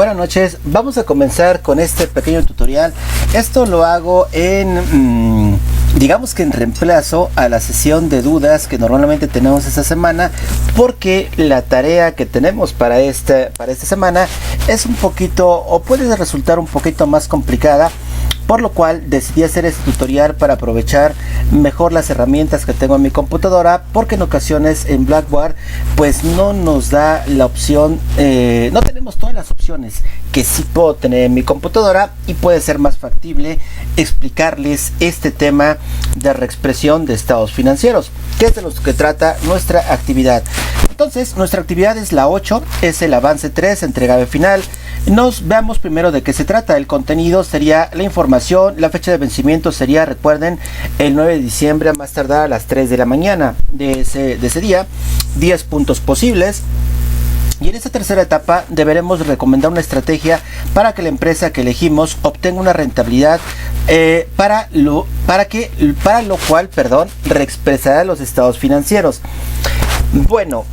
Buenas noches, vamos a comenzar con este pequeño tutorial. Esto lo hago digamos que en reemplazo a la sesión de dudas que normalmente tenemos esta semana, porque la tarea que tenemos para esta semana es un poquito, o puede resultar un poquito más complicada, por lo cual decidí hacer este tutorial para aprovechar mejor las herramientas que tengo en mi computadora, porque en ocasiones en Blackboard pues no nos da la opción, no tenemos todas las opciones que sí puedo tener en mi computadora, y puede ser más factible explicarles este tema de reexpresión de estados financieros, que es de los que trata nuestra actividad. Entonces, nuestra actividad es la 8, es el avance 3, entregable final. Nos veamos primero de qué se trata. El contenido sería la información, la fecha de vencimiento sería, recuerden, el 9 de diciembre a más tardar a las 3 de la mañana de ese día, 10 puntos posibles. Y en esta tercera etapa deberemos recomendar una estrategia para que la empresa que elegimos obtenga una rentabilidad, para lo cual, reexpresará los estados financieros. Bueno,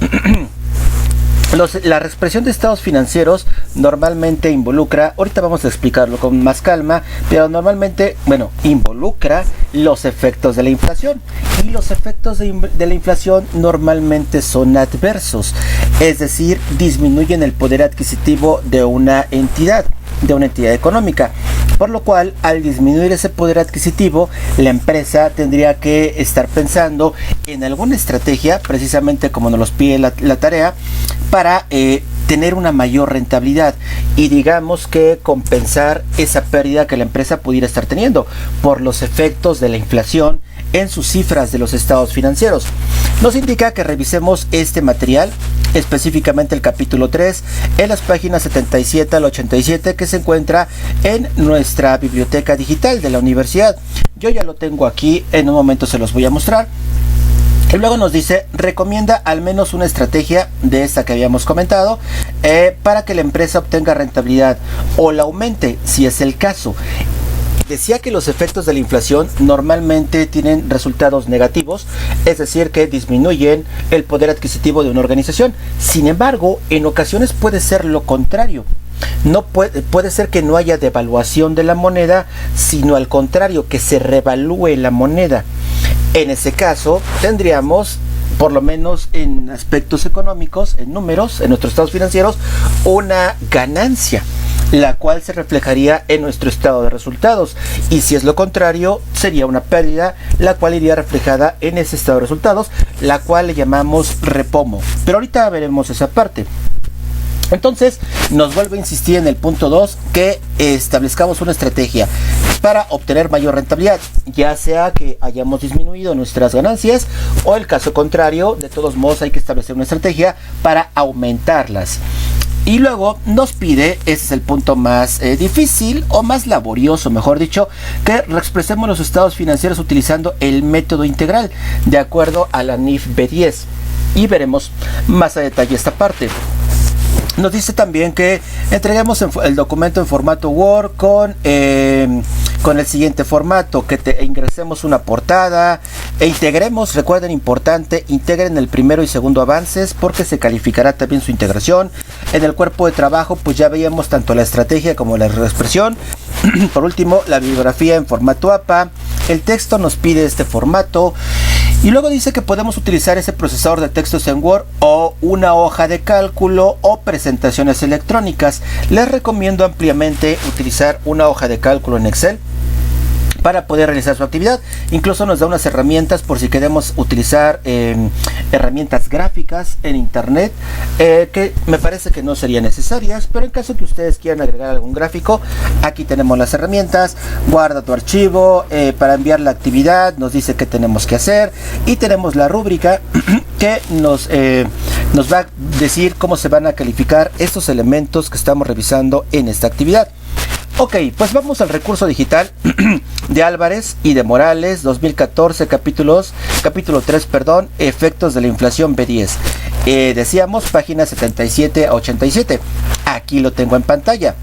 la reexpresión de estados financieros normalmente involucra, ahorita vamos a explicarlo con más calma, pero normalmente, involucra los efectos de la inflación. Y los efectos de la inflación normalmente son adversos, es decir, disminuyen el poder adquisitivo de una entidad económica. Por lo cual, al disminuir ese poder adquisitivo, la empresa tendría que estar pensando en alguna estrategia, precisamente como nos los pide la tarea, para tener una mayor rentabilidad y digamos que compensar esa pérdida que la empresa pudiera estar teniendo por los efectos de la inflación en sus cifras de los estados financieros. Nos indica que revisemos este material, específicamente el capítulo 3, en las páginas 77 al 87, que se encuentra en nuestra biblioteca digital de la universidad. Yo ya lo tengo aquí, en un momento se los voy a mostrar. Y luego nos dice, recomienda al menos una estrategia de esta que habíamos comentado, para que la empresa obtenga rentabilidad o la aumente si es el caso. Decía que los efectos de la inflación normalmente tienen resultados negativos, es decir, que disminuyen el poder adquisitivo de una organización. Sin embargo, en ocasiones puede ser lo contrario. No puede ser que no haya devaluación de la moneda, sino al contrario, que se revalúe la moneda. En ese caso, tendríamos, por lo menos en aspectos económicos, en números, en nuestros estados financieros, una ganancia, la cual se reflejaría en nuestro estado de resultados. Y si es lo contrario, sería una pérdida, la cual iría reflejada en ese estado de resultados, la cual le llamamos repomo. Pero ahorita veremos esa parte. Entonces, nos vuelve a insistir en el punto 2, que establezcamos una estrategia para obtener mayor rentabilidad, ya sea que hayamos disminuido nuestras ganancias o el caso contrario. De todos modos, hay que establecer una estrategia para aumentarlas. Y luego nos pide, ese es el punto más difícil o más laborioso, mejor dicho, que reexpresemos los estados financieros utilizando el método integral de acuerdo a la NIF B10. Y veremos más a detalle esta parte. Nos dice también que entreguemos el documento en formato Word con el siguiente formato, que ingresemos una portada e integremos, recuerden, importante, integren el primero y segundo avances, porque se calificará también su integración. En el cuerpo de trabajo pues ya veíamos tanto la estrategia como la reexpresión. Por último, la bibliografía en formato APA. El texto nos pide este formato. Y luego dice que podemos utilizar ese procesador de textos en Word o una hoja de cálculo o presentaciones electrónicas. Les recomiendo ampliamente utilizar una hoja de cálculo en Excel para poder realizar su actividad. Incluso nos da unas herramientas por si queremos utilizar herramientas gráficas en internet, que me parece que no serían necesarias, pero en caso que ustedes quieran agregar algún gráfico, aquí tenemos las herramientas. Guarda tu archivo, para enviar la actividad nos dice qué tenemos que hacer, y tenemos la rúbrica que nos va a decir cómo se van a calificar estos elementos que estamos revisando en esta actividad. Ok, pues vamos al recurso digital de Álvarez y de Morales, 2014, capítulo 3, efectos de la inflación B10. Decíamos páginas 77 a 87. Aquí lo tengo en pantalla.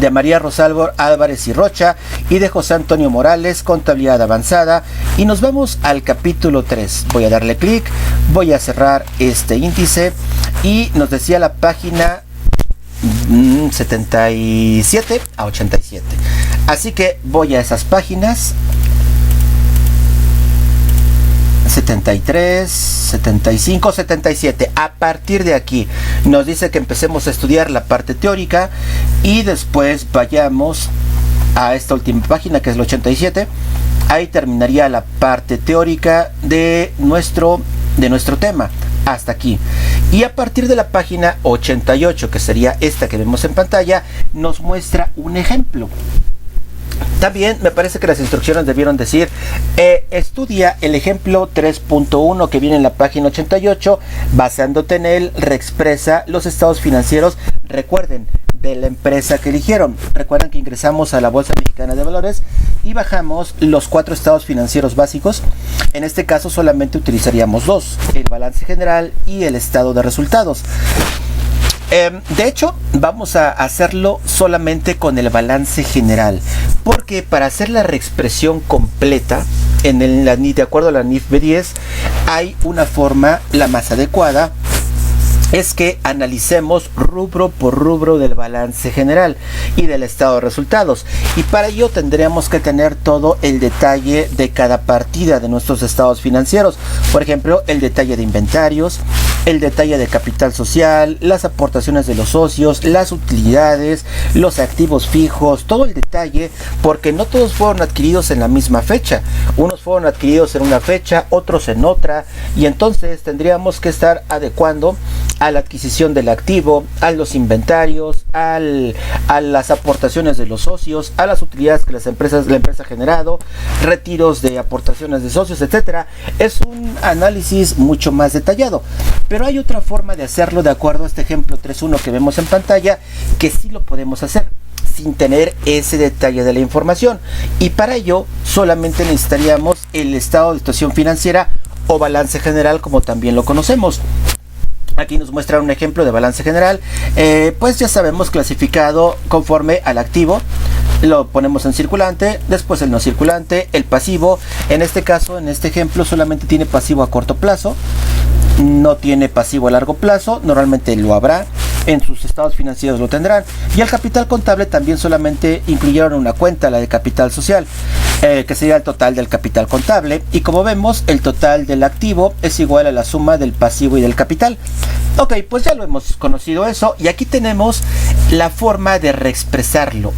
De María Rosalvo Álvarez y Rocha y de José Antonio Morales, contabilidad avanzada. Y nos vamos al capítulo 3. Voy a darle clic, voy a cerrar este índice y nos decía la página 77 a 87. Así que voy a esas páginas. 73, 75, 77. A partir de aquí nos dice que empecemos a estudiar la parte teórica y después vayamos a esta última página, que es el 87. Ahí terminaría la parte teórica de nuestro tema. Hasta aquí. Y a partir de la página 88, que sería esta que vemos en pantalla, nos muestra un ejemplo. También me parece que las instrucciones debieron decir, estudia el ejemplo 3.1 que viene en la página 88, basándote en él, reexpresa los estados financieros, recuerden, de la empresa que eligieron. Recuerden que ingresamos a la Bolsa Mexicana de Valores y bajamos los 4 estados financieros básicos. En este caso solamente utilizaríamos 2, el balance general y el estado de resultados. De hecho, vamos a hacerlo solamente con el balance general, porque para hacer la reexpresión completa de acuerdo a la NIF B10, hay una forma, la más adecuada es que analicemos rubro por rubro del balance general y del estado de resultados, y para ello tendríamos que tener todo el detalle de cada partida de nuestros estados financieros. Por ejemplo, el detalle de inventarios, el detalle de capital social, las aportaciones de los socios, las utilidades, los activos fijos, todo el detalle, porque no todos fueron adquiridos en la misma fecha. Unos fueron adquiridos en una fecha, otros en otra, y entonces tendríamos que estar adecuando a la adquisición del activo, a los inventarios, a las aportaciones de los socios, a las utilidades que la empresa ha generado, retiros de aportaciones de socios, etcétera. Es un análisis mucho más detallado, pero hay otra forma de hacerlo de acuerdo a este ejemplo 3.1 que vemos en pantalla, que sí lo podemos hacer sin tener ese detalle de la información, y para ello solamente necesitaríamos el estado de situación financiera o balance general, como también lo conocemos. Aquí nos muestra un ejemplo de balance general, pues ya sabemos, clasificado conforme al activo. Lo ponemos en circulante, después el no circulante, el pasivo. En este caso, en este ejemplo, solamente tiene pasivo a corto plazo, no tiene pasivo a largo plazo, normalmente lo habrá, en sus estados financieros lo tendrán. Y el capital contable también solamente incluyeron una cuenta, la de capital social, que sería el total del capital contable, y como vemos, el total del activo es igual a la suma del pasivo y del capital. Ok, pues ya lo hemos conocido eso, y aquí tenemos la forma de reexpresarlo.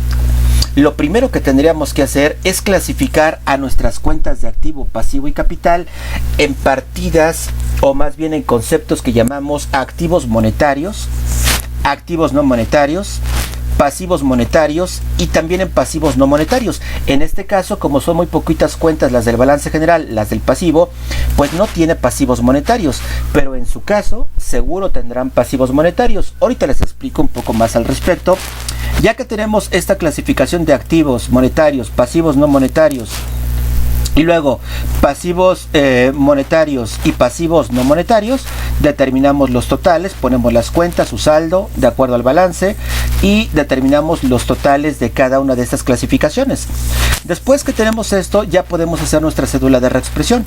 Lo primero que tendríamos que hacer es clasificar a nuestras cuentas de activo, pasivo y capital en partidas, o más bien en conceptos que llamamos activos monetarios, activos no monetarios, pasivos monetarios y también en pasivos no monetarios. En este caso, como son muy poquitas cuentas las del balance general, las del pasivo, pues no tiene pasivos monetarios, pero en su caso seguro tendrán pasivos monetarios. Ahorita les explico un poco más al respecto. Ya que tenemos esta clasificación de activos monetarios, pasivos no monetarios, y luego pasivos monetarios y pasivos no monetarios, determinamos los totales, ponemos las cuentas, su saldo de acuerdo al balance, y determinamos los totales de cada una de estas clasificaciones. Después que tenemos esto, ya podemos hacer nuestra cédula de reexpresión.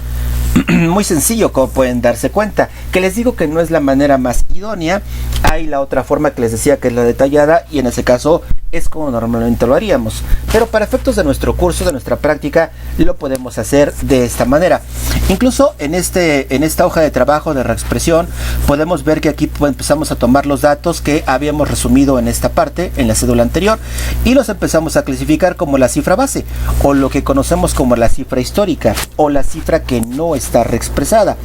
Muy sencillo, como pueden darse cuenta, que les digo que no es la manera más idónea. Hay la otra forma que les decía, que es la detallada, y en ese caso es como normalmente lo haríamos, pero para efectos de nuestro curso, de nuestra práctica, lo podemos hacer de esta manera. Incluso en esta hoja de trabajo de reexpresión podemos ver que aquí empezamos a tomar los datos que habíamos resumido en esta parte, en la cédula anterior, y los empezamos a clasificar como la cifra base, o lo que conocemos como la cifra histórica, o la cifra que no está reexpresada.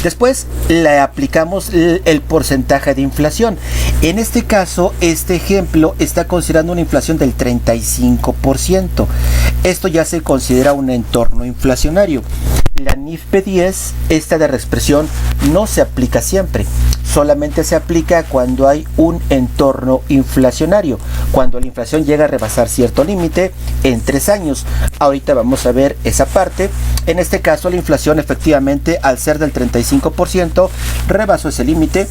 Después le aplicamos el porcentaje de inflación. En este caso, este ejemplo está considerando una inflación del 35%. Esto ya se considera un entorno inflacionario. La NIF P10, esta de reexpresión, no se aplica siempre. Solamente se aplica cuando hay un entorno inflacionario, cuando la inflación llega a rebasar cierto límite en 3 años. Ahorita vamos a ver esa parte. En este caso, la inflación efectivamente, al ser del 35%, rebasó ese límite.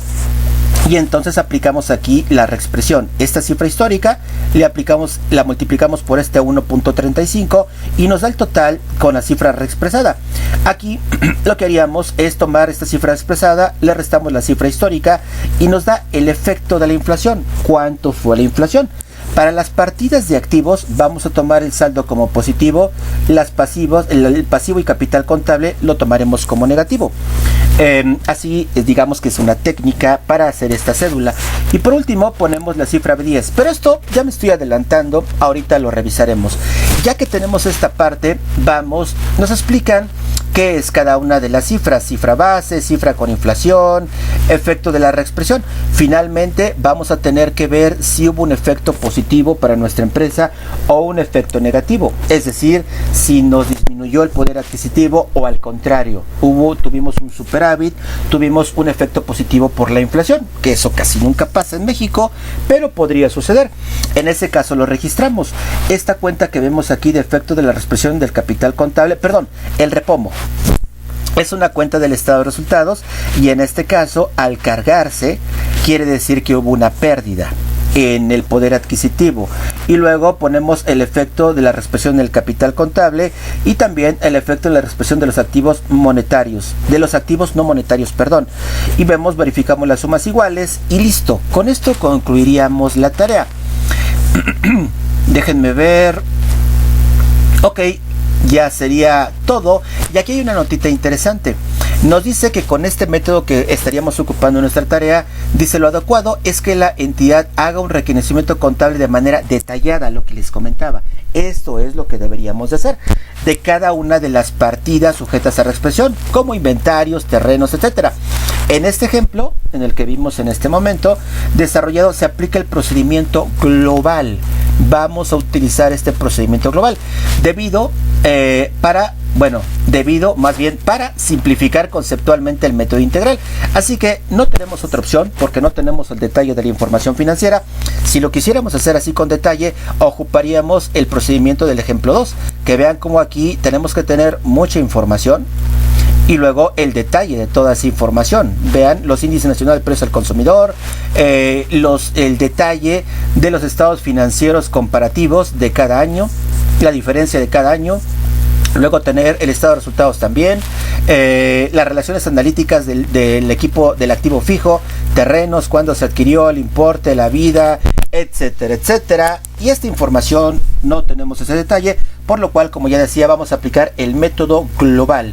Y entonces aplicamos aquí la reexpresión. Esta cifra histórica la multiplicamos por este 1.35 y nos da el total con la cifra reexpresada. Aquí lo que haríamos es tomar esta cifra expresada, le restamos la cifra histórica y nos da el efecto de la inflación. ¿Cuánto fue la inflación? Para las partidas de activos vamos a tomar el saldo como positivo, las pasivos, el pasivo y capital contable lo tomaremos como negativo. Así digamos que es una técnica para hacer esta cédula. Y por último ponemos la cifra B10, pero esto ya me estoy adelantando, ahorita lo revisaremos. Ya que tenemos esta parte, nos explican qué es cada una de las cifras: cifra base, cifra con inflación, efecto de la reexpresión. Finalmente vamos a tener que ver si hubo un efecto positivo para nuestra empresa o un efecto negativo, es decir, si nos disminuyó el poder adquisitivo o al contrario, tuvimos un superávit, tuvimos un efecto positivo por la inflación, que eso casi nunca pasa en México, pero podría suceder. En ese caso lo registramos. Esta cuenta que vemos aquí de efecto de la reexpresión del capital contable, el repomo, es una cuenta del estado de resultados y en este caso al cargarse quiere decir que hubo una pérdida en el poder adquisitivo. Y luego ponemos el efecto de la reexpresión del capital contable y también el efecto de la reexpresión de los activos monetarios, de los activos no monetarios, y verificamos las sumas iguales y listo. Con esto concluiríamos la tarea. Déjenme ver. Ok, ya sería todo. Y aquí hay una notita interesante. Nos dice que con este método que estaríamos ocupando en nuestra tarea, dice lo adecuado es que la entidad haga un reconocimiento contable de manera detallada, lo que les comentaba. Esto es lo que deberíamos de hacer de cada una de las partidas sujetas a reexpresión, como inventarios, terrenos, etcétera. En este ejemplo, en el que vimos en este momento, desarrollado, se aplica el procedimiento global. Vamos a utilizar este procedimiento global para simplificar conceptualmente el método integral. Así que no tenemos otra opción porque no tenemos el detalle de la información financiera. Si lo quisiéramos hacer así con detalle, ocuparíamos el procedimiento del ejemplo 2, que vean cómo aquí tenemos que tener mucha información y luego el detalle de toda esa información. Vean los índices nacionales de precios al consumidor, el detalle de los estados financieros comparativos de cada año, la diferencia de cada año. Luego tener el estado de resultados también, las relaciones analíticas del activo fijo, terrenos, cuándo se adquirió, el importe, la vida, etcétera, etcétera. Y esta información no tenemos ese detalle, por lo cual, como ya decía, vamos a aplicar el método global.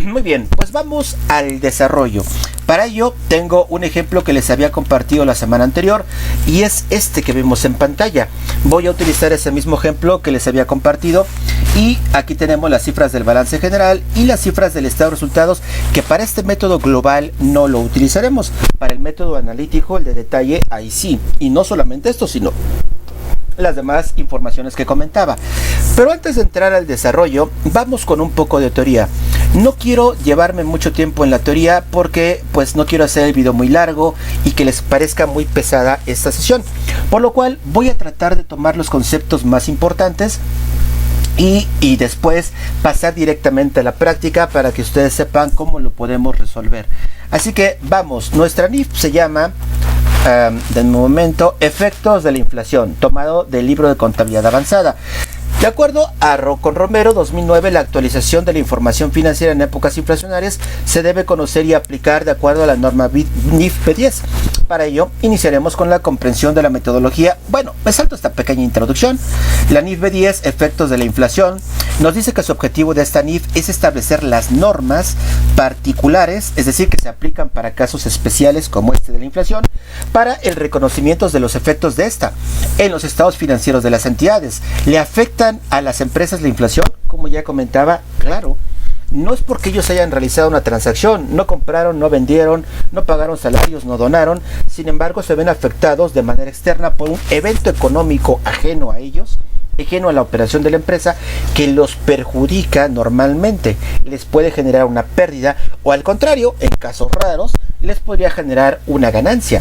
Muy bien, pues vamos al desarrollo. Para ello tengo un ejemplo que les había compartido la semana anterior y es este que vemos en pantalla. Voy a utilizar ese mismo ejemplo que les había compartido y aquí tenemos las cifras del balance general y las cifras del estado de resultados, que para este método global no lo utilizaremos. Para el método analítico, el de detalle, ahí sí. Y no solamente esto, sino las demás informaciones que comentaba. Pero antes de entrar al desarrollo, vamos con un poco de teoría. No quiero llevarme mucho tiempo en la teoría porque pues no quiero hacer el video muy largo y que les parezca muy pesada esta sesión. Por lo cual voy a tratar de tomar los conceptos más importantes y después pasar directamente a la práctica para que ustedes sepan cómo lo podemos resolver. Así que vamos, nuestra NIF se llama de momento efectos de la inflación, tomado del libro de contabilidad avanzada. De acuerdo a con Romero 2009, la actualización de la información financiera en épocas inflacionarias se debe conocer y aplicar de acuerdo a la norma NIF B10. Para ello, iniciaremos con la comprensión de la metodología. Bueno, me salto esta pequeña introducción. La NIF B10, efectos de la inflación, nos dice que su objetivo de esta NIF es establecer las normas particulares, es decir, que se aplican para casos especiales como este de la inflación, para el reconocimiento de los efectos de esta en los estados financieros de las entidades. ¿Le afectan a las empresas la inflación? Como ya comentaba, claro. No es porque ellos hayan realizado una transacción, no compraron, no vendieron, no pagaron salarios, no donaron, sin embargo se ven afectados de manera externa por un evento económico ajeno a ellos, ajeno a la operación de la empresa, que los perjudica normalmente, les puede generar una pérdida o al contrario, en casos raros, les podría generar una ganancia.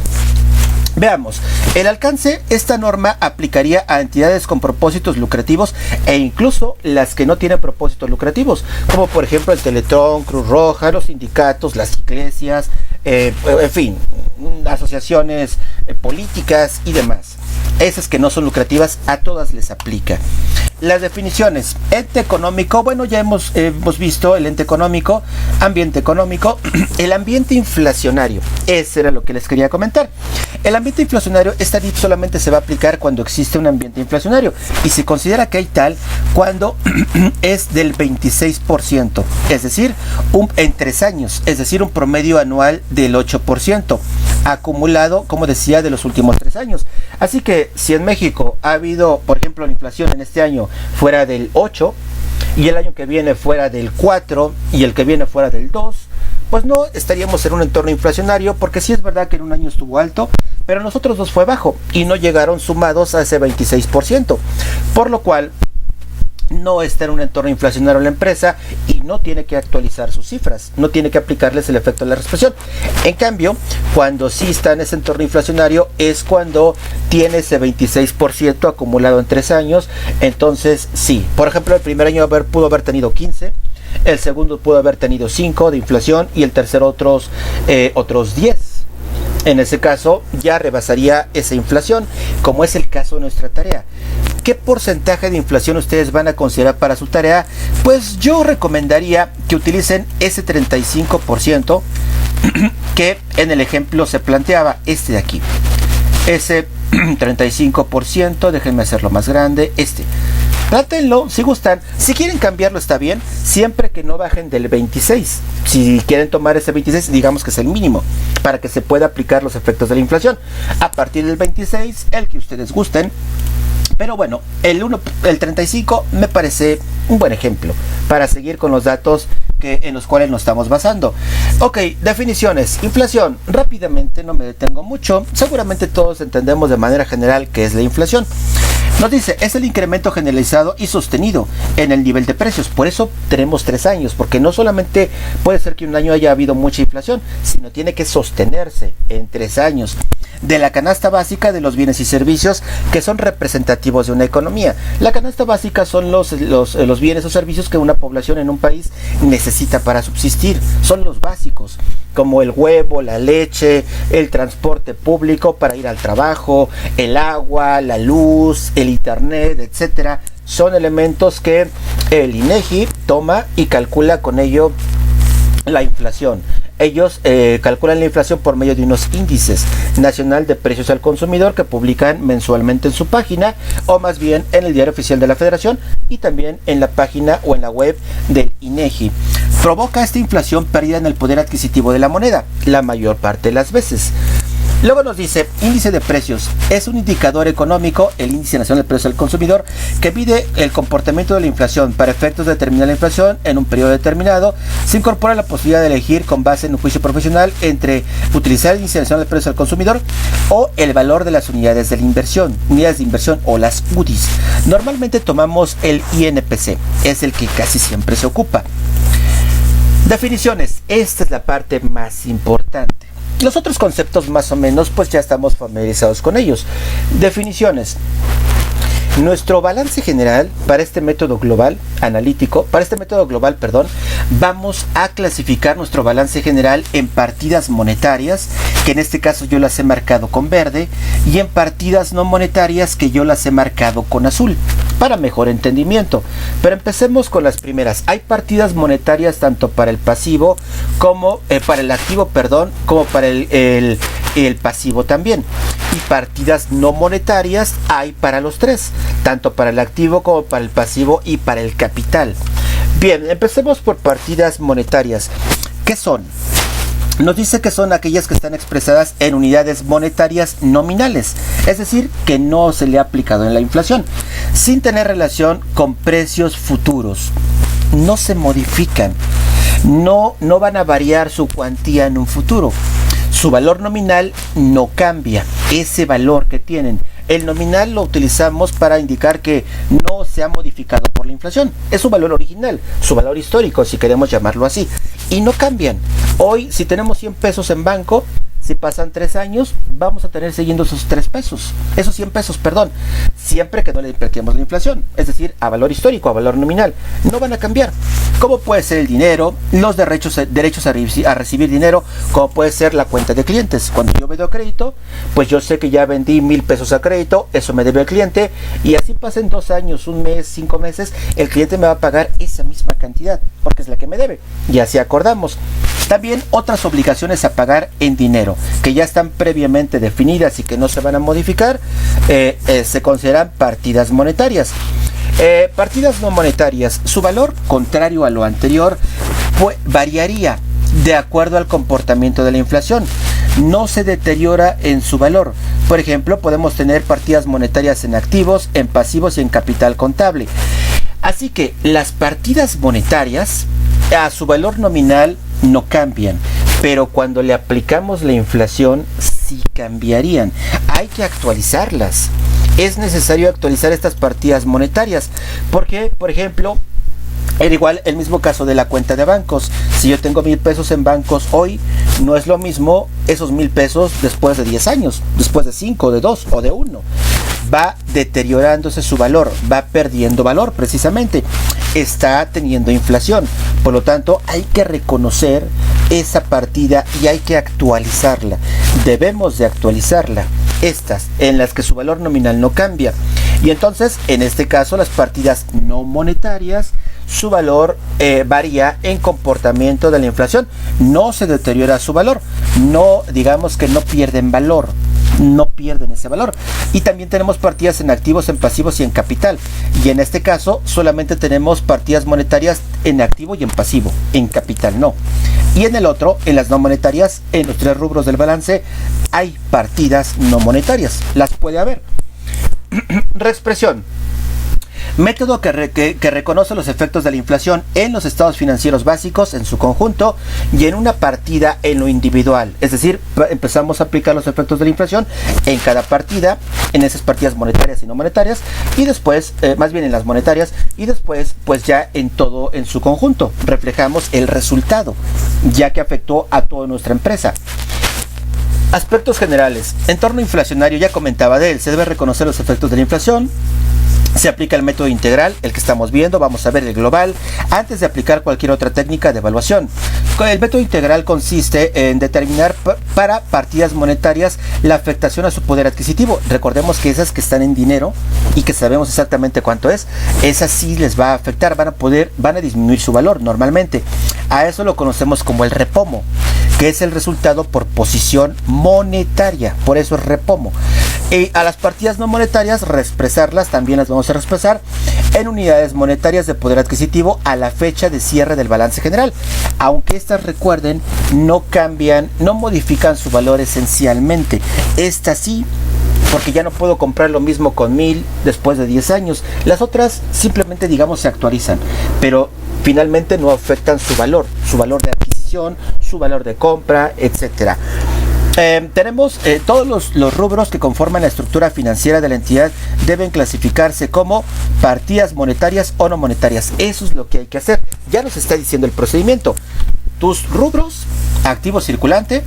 Veamos, el alcance, esta norma aplicaría a entidades con propósitos lucrativos e incluso las que no tienen propósitos lucrativos, como por ejemplo el Teletón, Cruz Roja, los sindicatos, las iglesias, en fin, asociaciones políticas y demás. Esas que no son lucrativas, a todas les aplica. Las definiciones: ente económico, bueno, ya hemos visto el ente económico, ambiente económico, el ambiente inflacionario. Eso era lo que les quería comentar. El ambiente inflacionario, esta DIP solamente se va a aplicar cuando existe un ambiente inflacionario y se considera que hay tal cuando es del 26%, es decir, en 3 años, es decir, un promedio anual del 8%, acumulado, como decía, de los últimos 3 años. Así que si en México ha habido, por ejemplo, la inflación en este año fuera del 8 y el año que viene fuera del 4 y el que viene fuera del 2, pues no estaríamos en un entorno inflacionario, porque sí es verdad que en un año estuvo alto, pero en los otros dos fue bajo y no llegaron sumados a ese 26%, por lo cual no está en un entorno inflacionario la empresa y no tiene que actualizar sus cifras, no tiene que aplicarles el efecto de la represión. En cambio, cuando sí está en ese entorno inflacionario es cuando tiene ese 26% acumulado en 3 años. Entonces sí, por ejemplo, el primer año pudo haber tenido 15, el segundo pudo haber tenido 5 de inflación y el tercero otros 10. En ese caso ya rebasaría esa inflación, como es el caso de nuestra tarea. ¿Qué porcentaje de inflación ustedes van a considerar para su tarea? Pues yo recomendaría que utilicen ese 35% que en el ejemplo se planteaba, este de aquí. Ese 35%, déjenme hacerlo más grande, Trátenlo, si gustan. Si quieren cambiarlo está bien, siempre que no bajen del 26. Si quieren tomar ese 26, digamos que es el mínimo, para que se pueda aplicar los efectos de la inflación. A partir del 26, el que ustedes gusten. Pero bueno, el 35 me parece un buen ejemplo para seguir con los datos en los cuales nos estamos basando. Ok, definiciones. Inflación. Rápidamente, no me detengo mucho. Seguramente todos entendemos de manera general qué es la inflación. Nos dice, es el incremento generalizado y sostenido en el nivel de precios. Por eso tenemos 3 años, porque no solamente puede ser que un año haya habido mucha inflación, sino tiene que sostenerse en 3 años. De la canasta básica de los bienes y servicios que son representativos de una economía. La canasta básica son los bienes o servicios que una población en un país necesita para subsistir. Son los básicos, como el huevo, la leche, el transporte público para ir al trabajo, el agua, la luz, el internet, etcétera. Son elementos que el INEGI toma y calcula con ello la inflación. Ellos calculan la inflación por medio de unos índices nacional de precios al consumidor que publican mensualmente en su página, o más bien en el Diario Oficial de la Federación y también en la página o en la web del INEGI. Provoca esta inflación pérdida en el poder adquisitivo de la moneda, la mayor parte de las veces. Luego nos dice, índice de precios. Es un indicador económico, el índice nacional de precios al consumidor, que mide el comportamiento de la inflación. Para efectos de determinar la inflación en un periodo determinado, se incorpora la posibilidad de elegir con base en un juicio profesional entre utilizar el índice nacional de precios al consumidor o el valor de las unidades de inversión o las UDIs. Normalmente tomamos el INPC, es el que casi siempre se ocupa. Definiciones. Esta es la parte más importante. Los otros conceptos más o menos pues ya estamos familiarizados con ellos. Definiciones. Nuestro balance general para este método global vamos a clasificar nuestro balance general en partidas monetarias, que en este caso yo las he marcado con verde, y en partidas no monetarias, que yo las he marcado con azul, para mejor entendimiento. Pero empecemos con las primeras. Hay partidas monetarias tanto para el pasivo como para el activo, como para el pasivo también. Y partidas no monetarias hay para los tres, tanto para el activo como para el pasivo y para el capital. Bien, empecemos por partidas monetarias. ¿Qué son? Nos dice que son aquellas que están expresadas en unidades monetarias nominales, es decir, que no se le ha aplicado en la inflación, sin tener relación con precios futuros. No se modifican, no van a variar su cuantía en un futuro. Su valor nominal no cambia, ese valor que tienen. El nominal lo utilizamos para indicar que no se ha modificado por la inflación. Es su valor original, su valor histórico, si queremos llamarlo así. Y no cambian. Hoy, si tenemos 100 pesos en banco, Si pasan 3 años, vamos a tener siguiendo esos 3 pesos, esos 100 pesos, perdón, siempre que no le invertimos la inflación, es decir, a valor histórico, a valor nominal. No van a cambiar. Como puede ser el dinero, los derechos a recibir dinero, como puede ser la cuenta de clientes. Cuando yo me doy crédito, pues yo sé que ya vendí 1,000 pesos a crédito, eso me debe el cliente, y así pasen 2 años, 1 mes, 5 meses, el cliente me va a pagar esa misma cantidad, porque es la que me debe, y así acordamos. También otras obligaciones a pagar en dinero, que ya están previamente definidas y que no se van a modificar, se consideran partidas monetarias. Partidas no monetarias, su valor, contrario a lo anterior, variaría de acuerdo al comportamiento de la inflación. No se deteriora en su valor. Por ejemplo, podemos tener partidas monetarias en activos, en pasivos y en capital contable. Así que las partidas monetarias a su valor nominal no cambian, pero cuando le aplicamos la inflación sí cambiarían. Hay que actualizarlas. Es necesario actualizar estas partidas monetarias porque, por ejemplo, era igual el mismo caso de la cuenta de bancos. Si yo tengo 1,000 pesos en bancos hoy, no es lo mismo esos 1,000 pesos después de 10 años, después de 5, de 2 o de 1. Va deteriorándose su valor, va perdiendo valor precisamente. Está teniendo inflación. Por lo tanto, hay que reconocer esa partida y hay que actualizarla. Debemos de actualizarla. Estas en las que su valor nominal no cambia. Y entonces, en este caso, las partidas no monetarias, su valor varía en comportamiento de la inflación. No se deteriora su valor. No, digamos que no pierden valor. No pierden ese valor. Y también tenemos partidas en activos, en pasivos y en capital. Y en este caso solamente tenemos partidas monetarias en activo y en pasivo. En capital no. Y en el otro, en las no monetarias, en los 3 rubros del balance, hay partidas no monetarias. Las puede haber. Reexpresión. Método que reconoce los efectos de la inflación en los estados financieros básicos en su conjunto y en una partida en lo individual. Es decir, empezamos a aplicar los efectos de la inflación en cada partida, en esas partidas monetarias y no monetarias, y después, más bien en las monetarias, y después, pues ya en todo en su conjunto, reflejamos el resultado, ya que afectó a toda nuestra empresa. Aspectos generales. Entorno inflacionario, ya comentaba de él, se debe reconocer los efectos de la inflación. Se aplica el método integral, el que estamos viendo, vamos a ver el global, antes de aplicar cualquier otra técnica de evaluación. El método integral consiste en determinar para partidas monetarias la afectación a su poder adquisitivo. Recordemos que esas que están en dinero y que sabemos exactamente cuánto es, esas sí les va a afectar, van a disminuir su valor normalmente. A eso lo conocemos como el repomo, que es el resultado por posición monetaria, por eso es repomo. Y a las partidas no monetarias, reexpresarlas, también las vamos a reexpresar en unidades monetarias de poder adquisitivo a la fecha de cierre del balance general. Aunque estas, recuerden, no cambian, no modifican su valor esencialmente. Estas sí, porque ya no puedo comprar lo mismo con 1,000 después de 10 años. Las otras simplemente, digamos, se actualizan, pero finalmente no afectan su valor de adquisición, su valor de compra, etcétera. Tenemos todos los rubros que conforman la estructura financiera de la entidad deben clasificarse como partidas monetarias o no monetarias. Eso es lo que hay que hacer. Ya nos está diciendo el procedimiento. Tus rubros: activo circulante,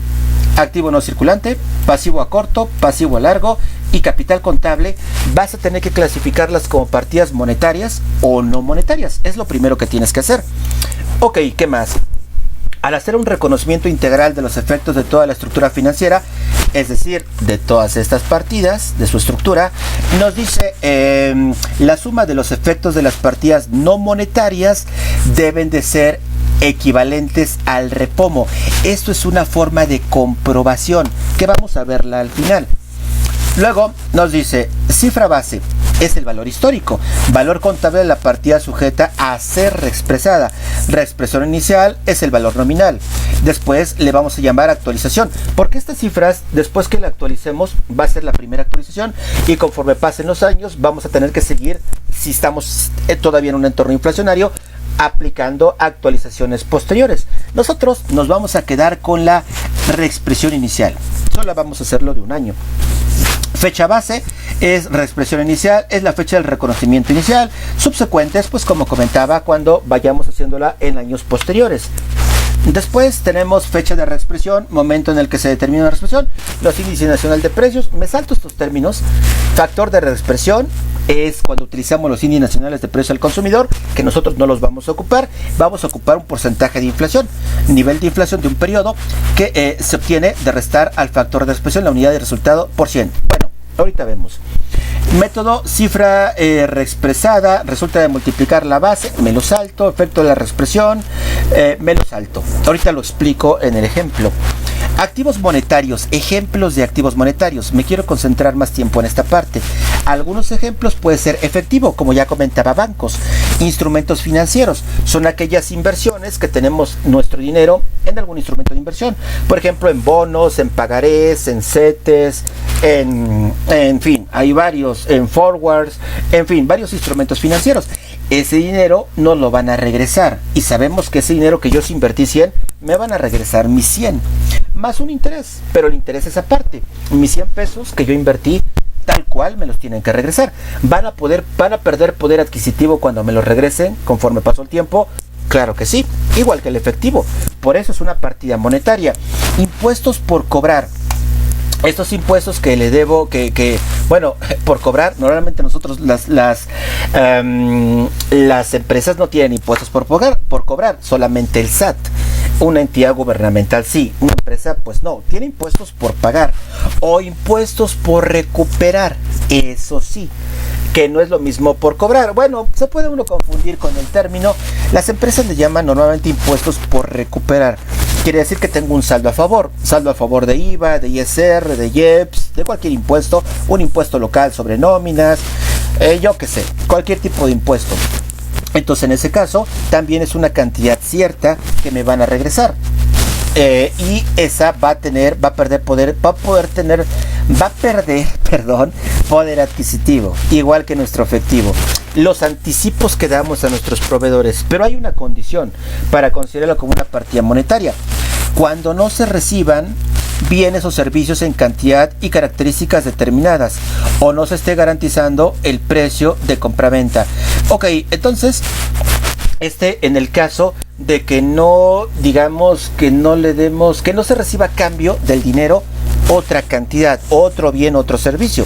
activo no circulante, pasivo a corto, pasivo a largo y capital contable, vas a tener que clasificarlas como partidas monetarias o no monetarias. Es lo primero que tienes que hacer. Ok, ¿qué más? Al hacer un reconocimiento integral de los efectos de toda la estructura financiera, es decir, de todas estas partidas, de su estructura, nos dice la suma de los efectos de las partidas no monetarias deben de ser equivalentes al repomo. Esto es una forma de comprobación que vamos a verla al final. Luego nos dice, cifra base es el valor histórico, valor contable de la partida sujeta a ser reexpresada. Reexpresión inicial es el valor nominal. Después le vamos a llamar actualización, porque estas cifras, después que la actualicemos, va a ser la primera actualización y conforme pasen los años vamos a tener que seguir, si estamos todavía en un entorno inflacionario, aplicando actualizaciones posteriores. Nosotros nos vamos a quedar con la reexpresión inicial, solo vamos a hacerlo de un año. Fecha base es reexpresión inicial, es la fecha del reconocimiento inicial. Subsecuentes, pues como comentaba, cuando vayamos haciéndola en años posteriores. Después tenemos fecha de reexpresión, momento en el que se determina la reexpresión, los índices nacional de precios. Me salto estos términos. Factor de reexpresión es cuando utilizamos los índices nacionales de precios al consumidor, que nosotros no los vamos a ocupar. Vamos a ocupar un porcentaje de inflación, nivel de inflación de un periodo que se obtiene de restar al factor de reexpresión la unidad de resultado por 100. Bueno, ahorita vemos. Método cifra reexpresada, resulta de multiplicar la base, me lo salto, efecto de la reexpresión, me lo salto. Ahorita lo explico en el ejemplo. Activos monetarios, ejemplos de activos monetarios. Me quiero concentrar más tiempo en esta parte. Algunos ejemplos puede ser efectivo, como ya comentaba, bancos. Instrumentos financieros son aquellas inversiones que tenemos nuestro dinero en algún instrumento de inversión. Por ejemplo, en bonos, en pagarés, en CETES, en fin, hay varios, en forwards, en fin, varios instrumentos financieros. Ese dinero no lo van a regresar y sabemos que ese dinero que yo invertí 100, me van a regresar mis 100 más un interés, pero el interés es aparte. Mis 100 pesos que yo invertí tal cual me los tienen que regresar. Van a perder poder adquisitivo cuando me los regresen conforme pasó el tiempo. Claro que sí, igual que el efectivo. Por eso es una partida monetaria. Impuestos por cobrar. Estos impuestos que le debo, bueno, por cobrar, normalmente nosotros las empresas no tienen impuestos por cobrar, solamente el SAT. Una entidad gubernamental sí, una empresa pues no, tiene impuestos por pagar o impuestos por recuperar, eso sí, que no es lo mismo por cobrar. Bueno, se puede uno confundir con el término. Las empresas le llaman normalmente impuestos por recuperar. Quiere decir que tengo un saldo a favor de IVA, de ISR, de IEPS, de cualquier impuesto, un impuesto local sobre nóminas, yo qué sé, cualquier tipo de impuesto. Entonces en ese caso también es una cantidad cierta que me van a regresar. Y esa va a perder poder adquisitivo, igual que nuestro efectivo. Los anticipos que damos a nuestros proveedores, pero hay una condición para considerarlo como una partida monetaria. Cuando no se reciban bienes o servicios en cantidad y características determinadas o no se esté garantizando el precio de compraventa. Ok, entonces en el caso de que no, digamos, que no se reciba a cambio del dinero otra cantidad, otro bien, otro servicio.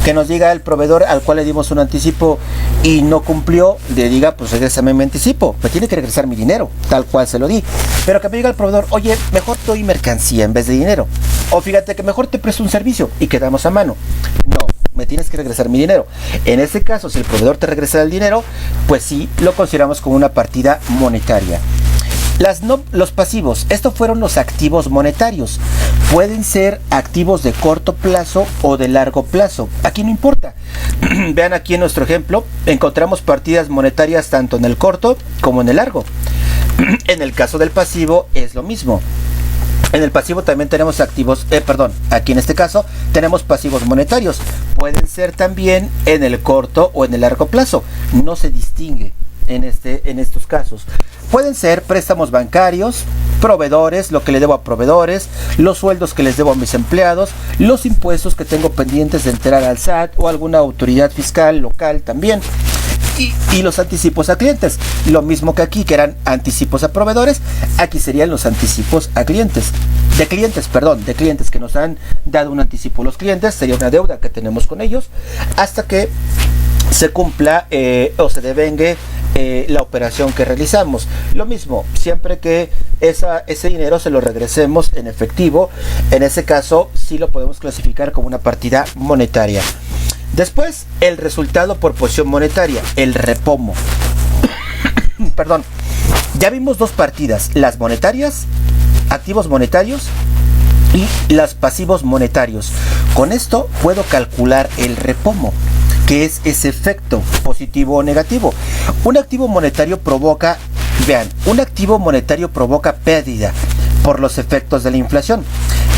Que nos diga el proveedor al cual le dimos un anticipo y no cumplió, le diga, pues regrésame mi anticipo, me tiene que regresar mi dinero, tal cual se lo di. Pero que me diga el proveedor, oye, mejor te doy mercancía en vez de dinero. O fíjate que mejor te presto un servicio y quedamos a mano. No, me tienes que regresar mi dinero. En ese caso, si el proveedor te regresa el dinero, pues sí, lo consideramos como una partida monetaria. Los pasivos, estos fueron los activos monetarios. Pueden ser activos de corto plazo o de largo plazo. Aquí no importa. Vean aquí en nuestro ejemplo, encontramos partidas monetarias tanto en el corto como en el largo. En el caso del pasivo es lo mismo. En el pasivo también tenemos aquí en este caso tenemos pasivos monetarios. Pueden ser también en el corto o en el largo plazo. No se distingue en estos casos. Pueden ser préstamos bancarios, proveedores, lo que le debo a proveedores, los sueldos que les debo a mis empleados, los impuestos que tengo pendientes de enterar al SAT o alguna autoridad fiscal local también. Y los anticipos a clientes, lo mismo que aquí, que eran anticipos a proveedores, aquí serían los anticipos a clientes. De clientes que nos han dado un anticipo. Los clientes sería una deuda que tenemos con ellos hasta que se cumpla o se devengue la operación que realizamos. Lo mismo, siempre que ese dinero se lo regresemos en efectivo, en ese caso sí lo podemos clasificar como una partida monetaria. Después, el resultado por posición monetaria, el repomo. Perdón, ya vimos dos partidas, las monetarias, activos monetarios, y las pasivos monetarios. Con esto puedo calcular el repomo, que es ese efecto positivo o negativo. Un activo monetario provoca pérdida por los efectos de la inflación.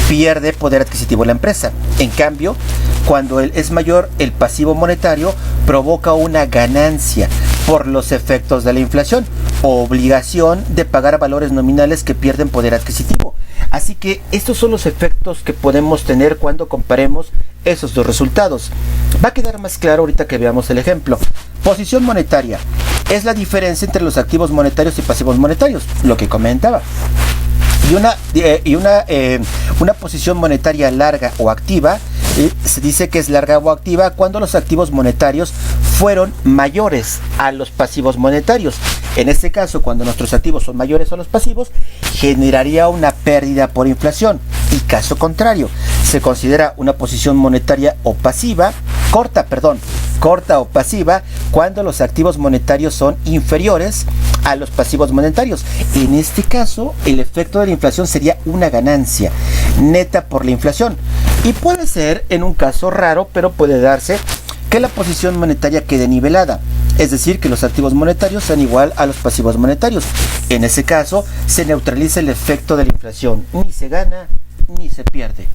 Pierde poder adquisitivo la empresa. En cambio, cuando es mayor el pasivo monetario, provoca una ganancia por los efectos de la inflación o obligación de pagar valores nominales que pierden poder adquisitivo. Así que estos son los efectos que podemos tener cuando comparemos esos dos resultados. Va a quedar más claro ahorita que veamos el ejemplo. Posición monetaria es la diferencia entre los activos monetarios y pasivos monetarios, lo que comentaba. Una posición monetaria larga o activa se dice que es larga o activa cuando los activos monetarios fueron mayores a los pasivos monetarios. En este caso, cuando nuestros activos son mayores a los pasivos, generaría una pérdida por inflación. Y caso contrario, se considera una posición monetaria o pasiva, corta o pasiva, cuando los activos monetarios son inferiores a los pasivos monetarios. En este caso, el efecto de la inflación sería una ganancia neta por la inflación. Y puede ser en un caso raro, pero puede darse que la posición monetaria quede nivelada, es decir, que los activos monetarios sean igual a los pasivos monetarios. En ese caso, se neutraliza el efecto de la inflación, ni se gana ni se pierde.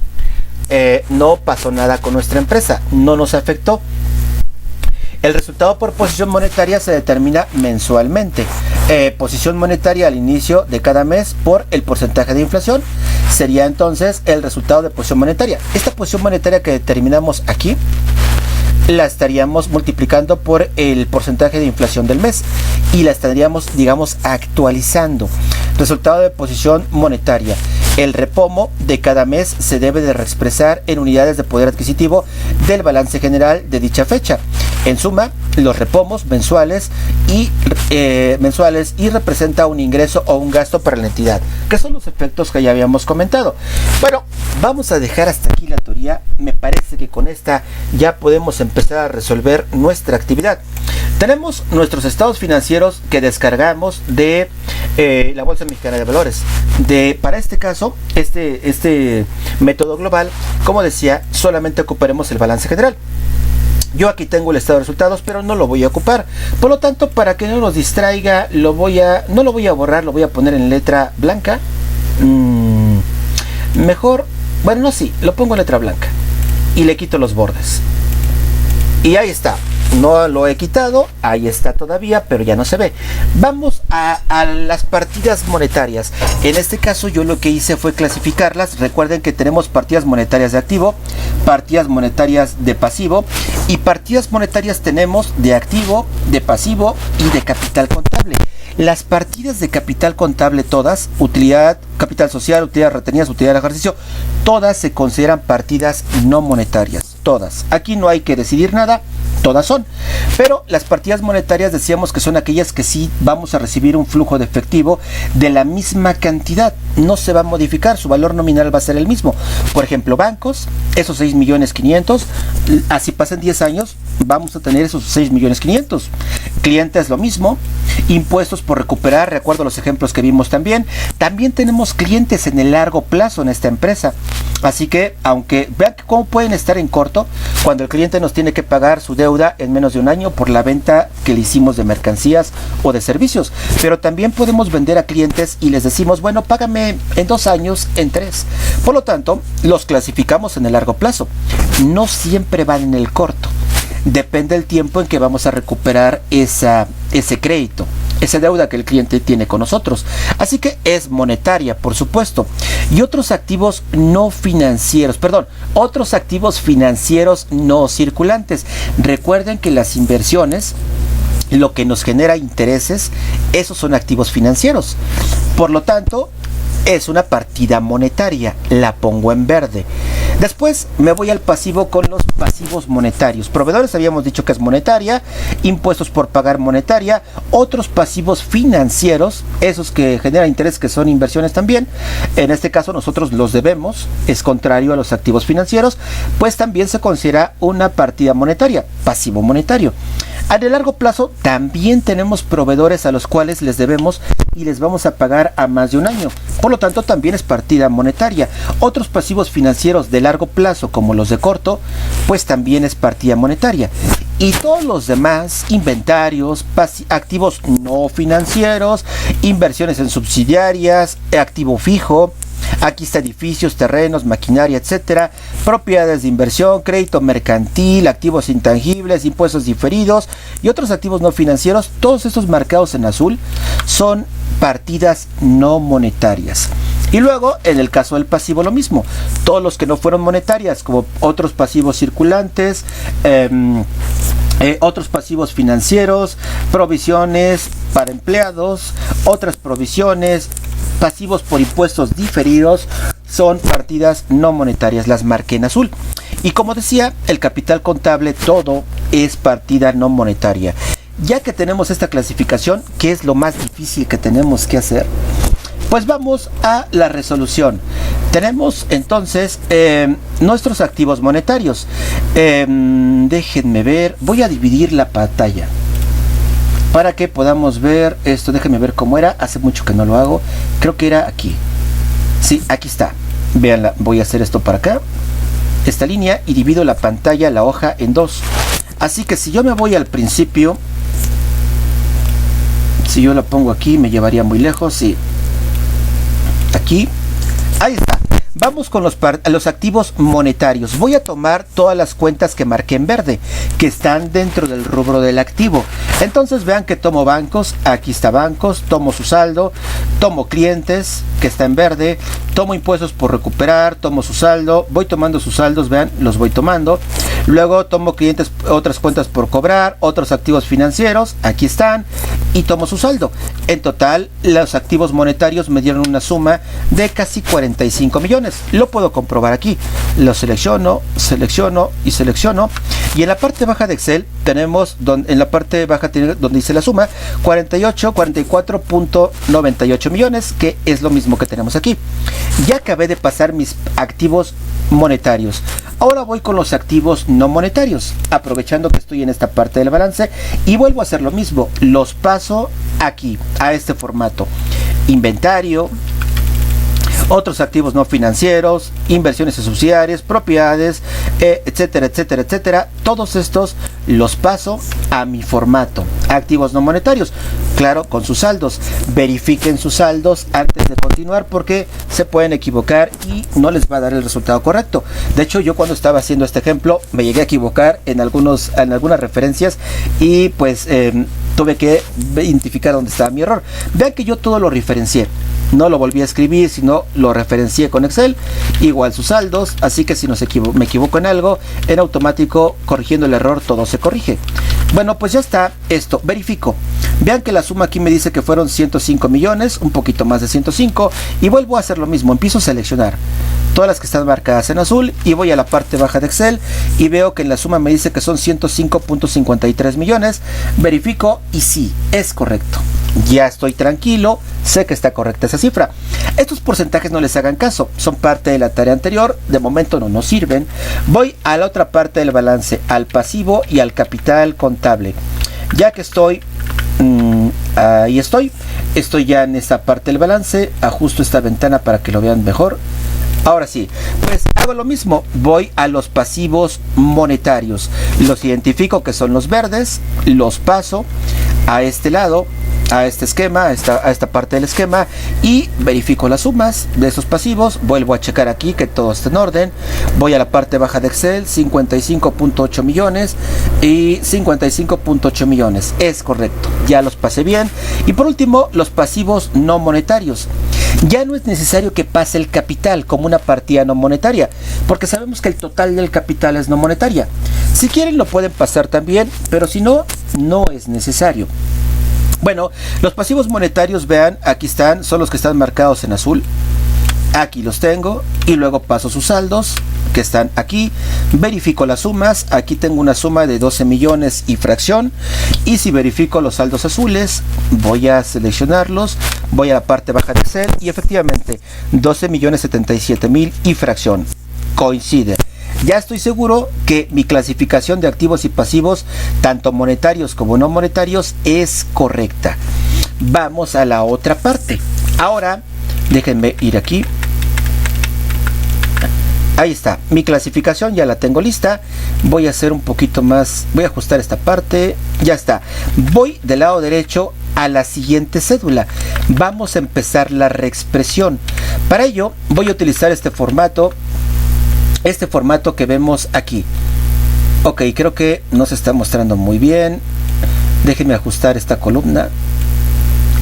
No pasó nada con nuestra empresa, no nos afectó. El resultado por posición monetaria se determina mensualmente. Posición monetaria al inicio de cada mes por el porcentaje de inflación sería entonces el resultado de posición monetaria. Esta posición monetaria que determinamos aquí la estaríamos multiplicando por el porcentaje de inflación del mes y la estaríamos, digamos, actualizando. Resultado de posición monetaria. El repomo de cada mes se debe de reexpresar en unidades de poder adquisitivo del balance general de dicha fecha. En suma, los repomos mensuales y representa un ingreso o un gasto para la entidad, que son los efectos que ya habíamos comentado. Bueno, vamos a dejar hasta aquí la teoría. Me parece que con esta ya podemos empezar a resolver nuestra actividad. Tenemos nuestros estados financieros que descargamos de la Bolsa Mexicana de Valores. Para este caso, este método global, como decía, solamente ocuparemos el balance general. Yo aquí tengo el estado de resultados, pero no lo voy a ocupar. Por lo tanto, para que no nos distraiga, no lo voy a borrar, lo voy a poner en letra blanca. Mejor, bueno, no, sí, lo pongo en letra blanca. Y le quito los bordes. Y ahí está. No lo he quitado, ahí está todavía, pero ya no se ve. Vamos a las partidas monetarias. En este caso yo lo que hice fue clasificarlas. Recuerden que tenemos partidas monetarias de activo, partidas monetarias de pasivo y partidas monetarias tenemos de activo, de pasivo y de capital contable. Las partidas de capital contable todas, utilidad, capital social, utilidades retenidas, utilidad de ejercicio, todas se consideran partidas no monetarias. Todas. Aquí no hay que decidir nada, todas son. Pero las partidas monetarias decíamos que son aquellas que sí vamos a recibir un flujo de efectivo de la misma cantidad. No se va a modificar, su valor nominal va a ser el mismo. Por ejemplo, bancos, esos 6.500.000, así pasan 10 años, vamos a tener esos 6.500.000. Clientes lo mismo. Impuestos por recuperar, recuerdo los ejemplos que vimos también. También tenemos clientes en el largo plazo en esta empresa. Así que, aunque vean cómo pueden estar en corto, cuando el cliente nos tiene que pagar su deuda en menos de un año por la venta que le hicimos de mercancías o de servicios. Pero también podemos vender a clientes y les decimos, bueno, págame en 2 años, en 3. Por lo tanto, los clasificamos en el largo plazo. No siempre van en el corto. Depende del tiempo en que vamos a recuperar ese crédito, esa deuda que el cliente tiene con nosotros. Así que es monetaria, por supuesto. Y otros activos otros activos financieros no circulantes. Recuerden que las inversiones, lo que nos genera intereses, esos son activos financieros. Por lo tanto, es una partida monetaria, la pongo en verde. Después me voy al pasivo con los pasivos monetarios. Proveedores habíamos dicho que es monetaria, impuestos por pagar monetaria, otros pasivos financieros, esos que generan interés que son inversiones también. En este caso nosotros los debemos, es contrario a los activos financieros, pues también se considera una partida monetaria, pasivo monetario. A de largo plazo también tenemos proveedores a los cuales les debemos y les vamos a pagar a más de un año. Por lo tanto, también es partida monetaria. Otros pasivos financieros de largo plazo, como los de corto, pues también es partida monetaria. Y todos los demás, inventarios, activos no financieros, inversiones en subsidiarias, activo fijo, aquí está edificios, terrenos, maquinaria, etcétera, propiedades de inversión, crédito mercantil, activos intangibles, impuestos diferidos y otros activos no financieros, todos estos marcados en azul son partidas no monetarias. Y luego, en el caso del pasivo, lo mismo. Todos los que no fueron monetarias, como otros pasivos circulantes, otros pasivos financieros, provisiones para empleados, otras provisiones, pasivos por impuestos diferidos son partidas no monetarias, las marqué en azul. Y como decía, el capital contable todo es partida no monetaria. Ya que tenemos esta clasificación, ¿qué es lo más difícil que tenemos que hacer? Pues vamos a la resolución. Tenemos entonces nuestros activos monetarios. Déjenme ver, voy a dividir la pantalla para que podamos ver esto. Déjenme ver cómo era, hace mucho que no lo hago. Creo que era aquí. Sí, aquí está. Veanla, voy a hacer esto para acá, esta línea, y divido la pantalla, la hoja, en dos. Así que si yo me voy al principio, si yo la pongo aquí, me llevaría muy lejos. Sí, aquí, ahí está. Vamos con los activos monetarios. Voy a tomar todas las cuentas que marqué en verde, que están dentro del rubro del activo. Entonces vean que tomo bancos, aquí está bancos, tomo su saldo, tomo clientes, que está en verde, tomo impuestos por recuperar, tomo su saldo, voy tomando sus saldos, vean, los voy tomando. Luego tomo clientes, otras cuentas por cobrar, otros activos financieros, aquí están, y tomo su saldo. En total, los activos monetarios me dieron una suma de casi 45 millones. Lo puedo comprobar aquí. Lo selecciono, selecciono y selecciono. Y en la parte baja de Excel tenemos, en la parte baja donde dice la suma, 44.98 millones, que es lo mismo que tenemos aquí. Ya acabé de pasar mis activos monetarios. Ahora voy con los activos no monetarios, aprovechando que estoy en esta parte del balance, y vuelvo a hacer lo mismo. Los paso aquí, a este formato. Inventario, otros activos no financieros, inversiones en subsidiarias, propiedades, etcétera, etcétera, etcétera. Todos estos los paso a mi formato. Activos no monetarios, claro, con sus saldos. Verifiquen sus saldos antes de continuar, porque se pueden equivocar y no les va a dar el resultado correcto. De hecho, yo cuando estaba haciendo este ejemplo me llegué a equivocar en algunas referencias, y pues tuve que identificar dónde estaba mi error. Vean que yo todo lo referencié. No lo volví a escribir, sino lo referencié con Excel, igual sus saldos, así que si me equivoco en algo, en automático, corrigiendo el error, todo se corrige. Bueno, pues ya está esto, verifico. Vean que la suma aquí me dice que fueron 105 millones, un poquito más de 105, y vuelvo a hacer lo mismo, empiezo a seleccionar todas las que están marcadas en azul, y voy a la parte baja de Excel, y veo que en la suma me dice que son 105.53 millones, verifico, y sí, es correcto. Ya estoy tranquilo, sé que está correcta esa cifra. Estos porcentajes no les hagan caso, son parte de la tarea anterior, de momento no nos sirven. Voy a la otra parte del balance, al pasivo y al capital contable. Ya que estoy, ahí estoy ya en esta parte del balance, ajusto esta ventana para que lo vean mejor. Ahora sí, pues hago lo mismo, voy a los pasivos monetarios, los identifico que son los verdes, los paso a este lado, a este esquema, a esta parte del esquema, y verifico las sumas de esos pasivos. Vuelvo a checar aquí que todo esté en orden. Voy a la parte baja de Excel, 55.8 millones y 55.8 millones. Es correcto, ya los pasé bien. Y por último, los pasivos no monetarios. Ya no es necesario que pase el capital como una partida no monetaria, porque sabemos que el total del capital es no monetaria. Si quieren lo pueden pasar también, pero si no, no es necesario. Bueno, los pasivos monetarios, vean, aquí están, son los que están marcados en azul. Aquí los tengo, y luego paso sus saldos, que están aquí, verifico las sumas, aquí tengo una suma de 12 millones y fracción, y si verifico los saldos azules, voy a seleccionarlos, voy a la parte baja de Excel, y efectivamente, 12 millones 77 mil y fracción, coincide. Ya estoy seguro que mi clasificación de activos y pasivos, tanto monetarios como no monetarios, es correcta. Vamos a la otra parte. Ahora, déjenme ir aquí. Ahí está, mi clasificación ya la tengo lista. Voy a hacer un poquito más, voy a ajustar esta parte. Ya está. Voy del lado derecho a la siguiente cédula. Vamos a empezar la reexpresión. Para ello, voy a utilizar este formato que vemos aquí. Ok, creo que no se está mostrando muy bien. Déjenme ajustar esta columna.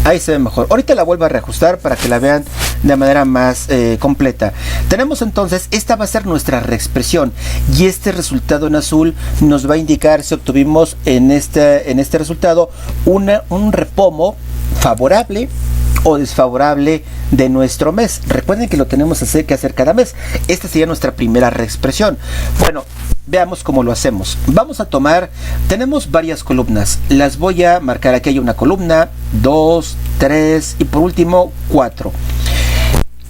Ahí se ve mejor. Ahorita la vuelvo a reajustar para que la vean de manera más completa. Tenemos entonces, esta va a ser nuestra reexpresión, y este resultado en azul nos va a indicar si obtuvimos en este resultado un repomo favorable o desfavorable de nuestro mes. Recuerden que lo tenemos que hacer cada mes. Esta sería nuestra primera reexpresión. Bueno, veamos cómo lo hacemos. Vamos a tomar, tenemos varias columnas. Las voy a marcar. Aquí hay una columna, 2, 3 y por último 4.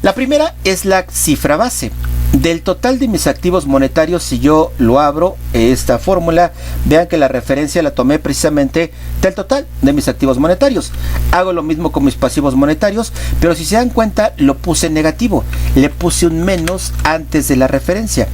La primera es la cifra base. Del total de mis activos monetarios, si yo lo abro, esta fórmula, vean que la referencia la tomé precisamente del total de mis activos monetarios. Hago lo mismo con mis pasivos monetarios, pero si se dan cuenta, lo puse en negativo. Le puse un menos antes de la referencia.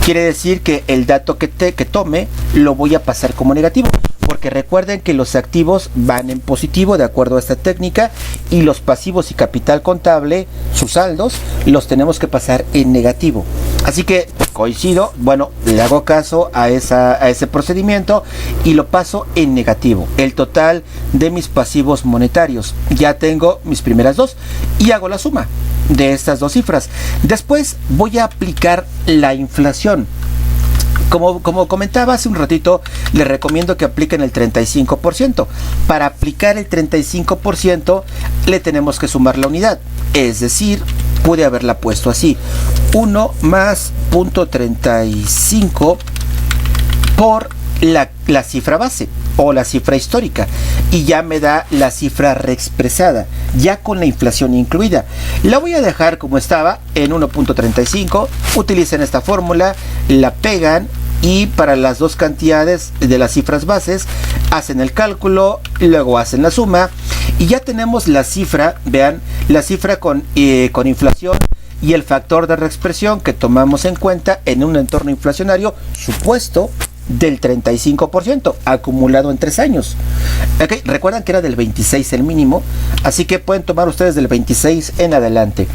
Quiere decir que el dato que tome lo voy a pasar como negativo. Porque recuerden que los activos van en positivo de acuerdo a esta técnica y los pasivos y capital contable, sus saldos, los tenemos que pasar en negativo. Así que coincido, bueno, le hago caso a ese procedimiento y lo paso en negativo. El total de mis pasivos monetarios. Ya tengo mis primeras dos y hago la suma de estas dos cifras. Después voy a aplicar la inflación. Como comentaba hace un ratito, les recomiendo que apliquen el 35%. Para aplicar el 35% le tenemos que sumar la unidad. Es decir, pude haberla puesto así. 1 más 0.35 por la cifra base o la cifra histórica. Y ya me da la cifra reexpresada, ya con la inflación incluida. La voy a dejar como estaba en 1.35. Utilicen esta fórmula, la pegan y para las dos cantidades de las cifras bases hacen el cálculo, luego hacen la suma y ya tenemos la cifra, vean, la cifra con inflación y el factor de reexpresión que tomamos en cuenta en un entorno inflacionario supuesto del 35% acumulado en 3 años. Okay, recuerdan que era del 26 el mínimo, así que pueden tomar ustedes del 26 en adelante.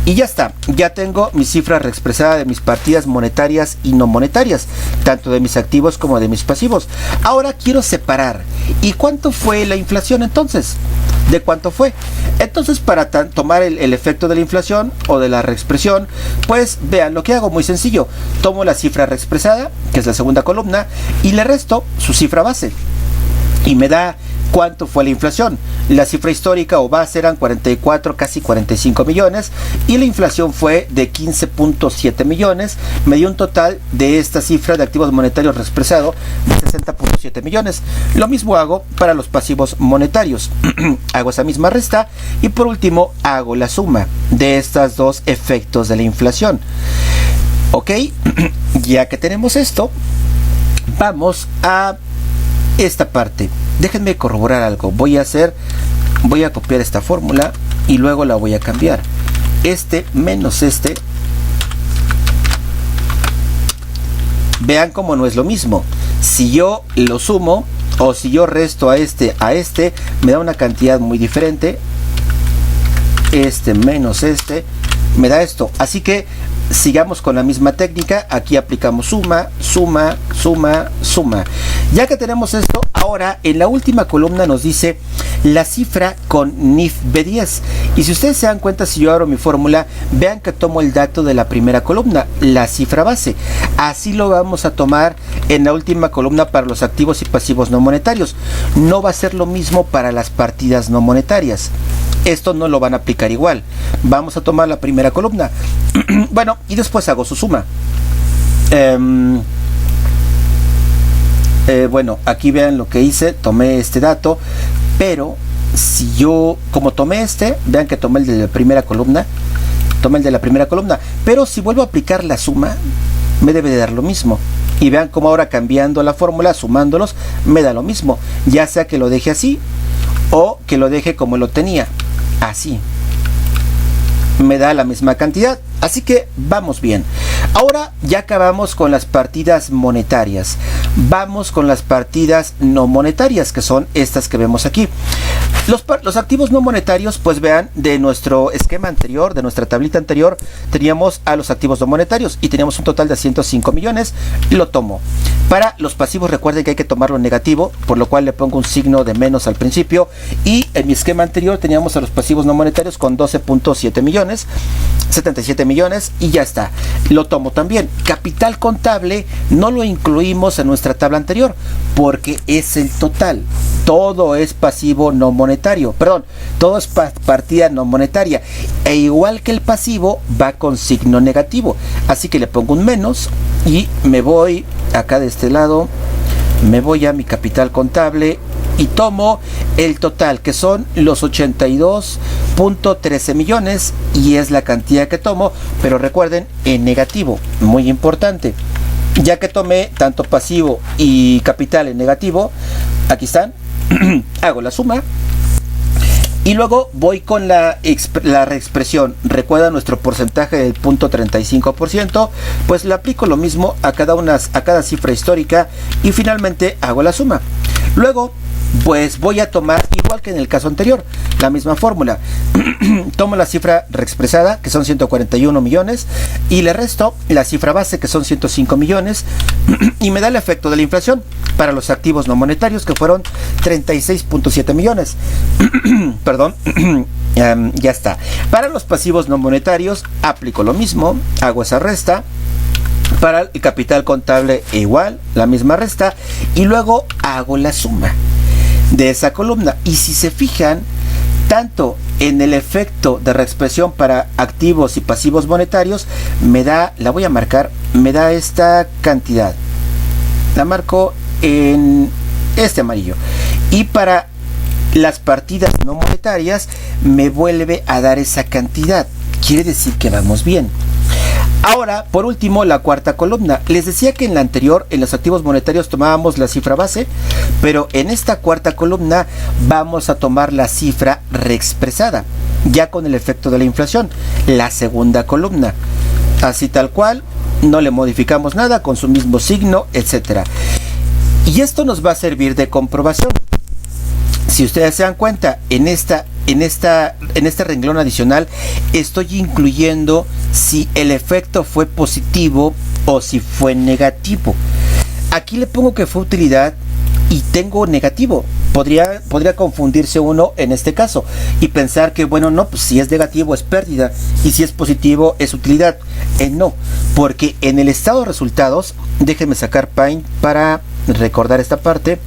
Y ya está, ya tengo mi cifra reexpresada de mis partidas monetarias y no monetarias, tanto de mis activos como de mis pasivos. Ahora quiero separar. ¿Y cuánto fue la inflación entonces? ¿De cuánto fue? Entonces, para tomar el efecto de la inflación o de la reexpresión, pues vean lo que hago, muy sencillo. Tomo la cifra reexpresada, que es la segunda columna, y le resto su cifra base. Y me da cuánto fue la inflación. La cifra histórica o base eran 44, casi 45 millones, y la inflación fue de 15.7 millones. Me dio un total de esta cifra de activos monetarios reexpresado de 60.7 millones. Lo mismo hago para los pasivos monetarios. Hago esa misma resta y por último hago la suma de estos dos efectos de la inflación. Ok, ya que tenemos esto, vamos a esta parte. Déjenme corroborar algo. Voy a copiar esta fórmula y luego la voy a cambiar. Este menos este. Vean cómo no es lo mismo. Si yo lo sumo o si yo resto a este, me da una cantidad muy diferente. Este menos este me da esto. Así que sigamos con la misma técnica. Aquí aplicamos suma, suma, suma, suma. Ya que tenemos esto, ahora en la última columna nos dice la cifra con NIF B10. Y si ustedes se dan cuenta, si yo abro mi fórmula, vean que tomo el dato de la primera columna, la cifra base. Así lo vamos a tomar en la última columna para los activos y pasivos no monetarios. No va a ser lo mismo para las partidas no monetarias. Esto no lo van a aplicar igual. Vamos a tomar la primera columna. Bueno, y después hago su suma. Bueno, aquí vean lo que hice. Tomé este dato, pero si yo, como tomé vean que tomé el de la primera columna. Pero si vuelvo a aplicar la suma, me debe de dar lo mismo. Y vean cómo ahora cambiando la fórmula, sumándolos, me da lo mismo. Ya sea que lo deje así o que lo deje como lo tenía. Así me da la misma cantidad, así que vamos bien. Ahora ya acabamos con las partidas monetarias, vamos con las partidas no monetarias, que son estas que vemos aquí. Los activos no monetarios, pues vean, de nuestro esquema anterior, de nuestra tablita anterior, teníamos a los activos no monetarios y teníamos un total de 105 millones, lo tomo. Para los pasivos recuerden que hay que tomarlo negativo, por lo cual le pongo un signo de menos al principio. Y en mi esquema anterior teníamos a los pasivos no monetarios con 12.7 millones, 77 millones y ya está. Lo tomo también. Capital contable no lo incluimos en nuestra tabla anterior porque es el total. Todo es pasivo no monetario, perdón, todo es partida no monetaria. E igual que el pasivo va con signo negativo. Así que le pongo un menos y me voy acá de este lado, me voy a mi capital contable y tomo el total, que son los 82.13 millones, y es la cantidad que tomo, pero recuerden, en negativo, muy importante. Ya que tomé tanto pasivo y capital en negativo, aquí están, hago la suma. Y luego voy con la reexpresión. Recuerda nuestro porcentaje del 0.35%. Pues le aplico lo mismo a cada cifra histórica. Y finalmente hago la suma. Luego, pues voy a tomar, igual que en el caso anterior, la misma fórmula. Tomo la cifra reexpresada, que son 141 millones, y le resto la cifra base, que son 105 millones, y me da el efecto de la inflación para los activos no monetarios, que fueron 36.7 millones. Perdón. Ya está. Para los pasivos no monetarios, aplico lo mismo, hago esa resta. Para el capital contable igual, la misma resta, y luego hago la suma de esa columna. Y si se fijan, tanto en el efecto de reexpresión para activos y pasivos monetarios, me da, la voy a marcar, me da esta cantidad. La marco en este amarillo. Y para las partidas no monetarias, me vuelve a dar esa cantidad. Quiere decir que vamos bien. Ahora, por último, la cuarta columna. Les decía que en la anterior, en los activos monetarios, tomábamos la cifra base, pero en esta cuarta columna vamos a tomar la cifra reexpresada, ya con el efecto de la inflación, la segunda columna. Así tal cual, no le modificamos nada, con su mismo signo, etc. Y esto nos va a servir de comprobación. Si ustedes se dan cuenta, en este renglón adicional estoy incluyendo si el efecto fue positivo o si fue negativo. Aquí le pongo que fue utilidad y tengo negativo. Podría confundirse uno en este caso y pensar que, bueno, no, pues si es negativo es pérdida y si es positivo es utilidad. No, porque en el estado de resultados, déjenme sacar Paint para recordar esta parte.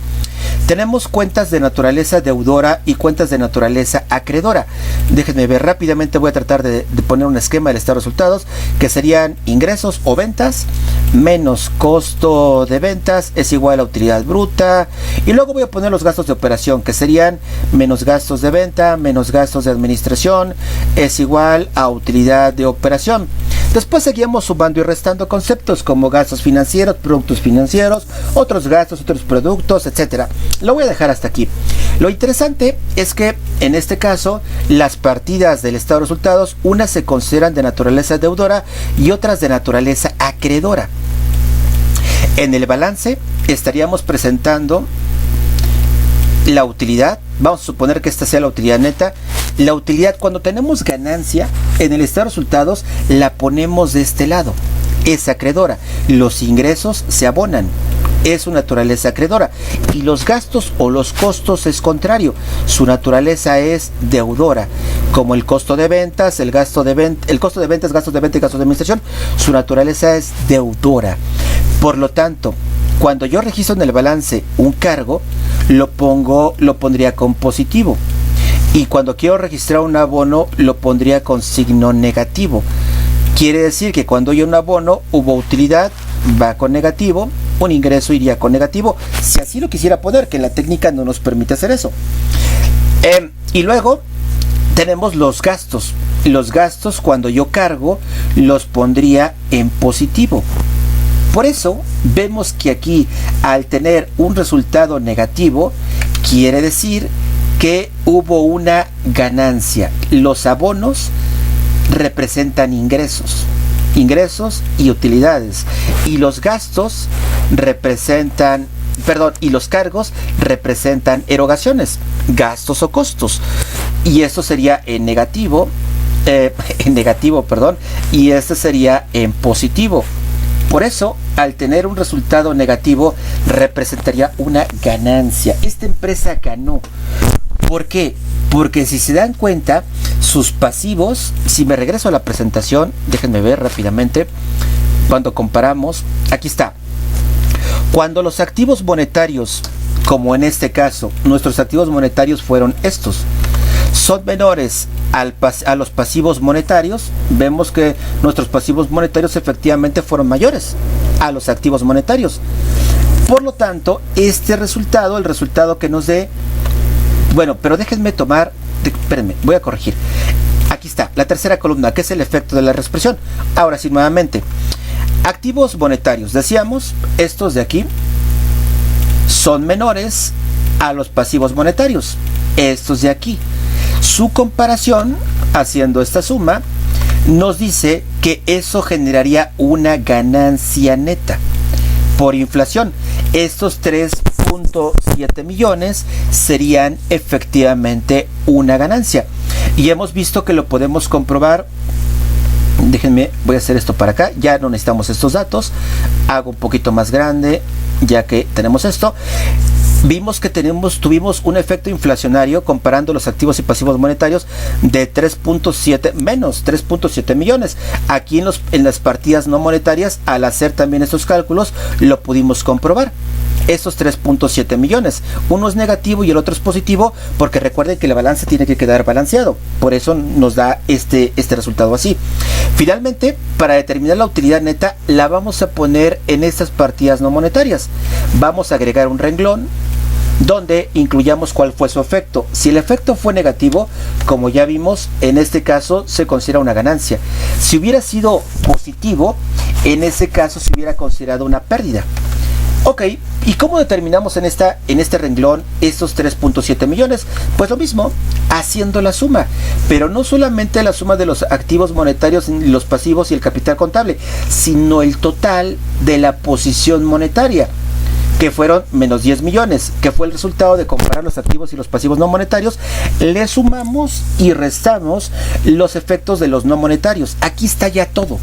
Tenemos cuentas de naturaleza deudora y cuentas de naturaleza acreedora. Déjenme ver rápidamente, voy a tratar de poner un esquema del estado de resultados, que serían ingresos o ventas menos costo de ventas es igual a utilidad bruta, y luego voy a poner los gastos de operación, que serían menos gastos de venta menos gastos de administración es igual a utilidad de operación. Después seguimos sumando y restando conceptos como gastos financieros, productos financieros, otros gastos, otros productos, etc. Lo voy a dejar hasta aquí. Lo interesante es que en este caso las partidas del estado de resultados, unas se consideran de naturaleza deudora y otras de naturaleza acreedora. En el balance estaríamos presentando la utilidad. Vamos a suponer que esta sea la utilidad neta. La utilidad, cuando tenemos ganancia en el estado de resultados, la ponemos de este lado, es acreedora. Los ingresos se abonan, es su naturaleza acreedora, y los gastos o los costos es contrario, su naturaleza es deudora, como el costo de ventas, el costo de ventas, gastos de venta y gastos de administración, su naturaleza es deudora. Por lo tanto, cuando yo registro en el balance un cargo, lo pondría con positivo. Y cuando quiero registrar un abono, lo pondría con signo negativo. Quiere decir que cuando hay un abono, hubo utilidad, va con negativo, un ingreso iría con negativo, si así lo quisiera poner, que la técnica no nos permite hacer eso. Y luego tenemos los gastos. Los gastos, cuando yo cargo, los pondría en positivo. Por eso vemos que aquí, al tener un resultado negativo, quiere decir que hubo una ganancia. Los abonos representan ingresos y utilidades, y los gastos y los cargos representan erogaciones, gastos o costos, y esto sería en negativo, y este sería en positivo. Por eso, al tener un resultado negativo, representaría una ganancia. Esta empresa ganó. ¿Por qué? Porque si se dan cuenta, sus pasivos, si me regreso a la presentación, déjenme ver rápidamente, cuando comparamos, aquí está. Cuando los activos monetarios, como en este caso, nuestros activos monetarios fueron estos, son menores a los pasivos monetarios, vemos que nuestros pasivos monetarios efectivamente fueron mayores a los activos monetarios. Por lo tanto, este resultado, el resultado que nos dé, bueno, pero déjenme tomar, espérenme, voy a corregir. Aquí está, la tercera columna, que es el efecto de la reexpresión. Ahora sí, nuevamente, activos monetarios, decíamos, estos de aquí son menores a los pasivos monetarios, estos de aquí. Su comparación, haciendo esta suma, nos dice que eso generaría una ganancia neta por inflación. Estos 3.7 millones serían efectivamente una ganancia. Y hemos visto que lo podemos comprobar. Déjenme, voy a hacer esto para acá. Ya no necesitamos estos datos. Hago un poquito más grande, ya que tenemos esto. Vimos que tuvimos un efecto inflacionario comparando los activos y pasivos monetarios de 3.7 millones. Aquí en las partidas no monetarias, al hacer también estos cálculos, lo pudimos comprobar. Estos 3.7 millones. Uno es negativo y el otro es positivo, porque recuerden que la balanza tiene que quedar balanceado. Por eso nos da este resultado así. Finalmente, para determinar la utilidad neta, la vamos a poner en estas partidas no monetarias. Vamos a agregar un renglón donde incluyamos cuál fue su efecto. Si el efecto fue negativo, como ya vimos, en este caso se considera una ganancia. Si hubiera sido positivo, en ese caso se hubiera considerado una pérdida. Ok, ¿y cómo determinamos en este renglón estos 3.7 millones? Pues lo mismo, haciendo la suma, pero no solamente la suma de los activos monetarios, los pasivos y el capital contable, sino el total de la posición monetaria, que fueron menos 10 millones, que fue el resultado de comparar los activos y los pasivos no monetarios. Le sumamos y restamos los efectos de los no monetarios. Aquí está ya todo.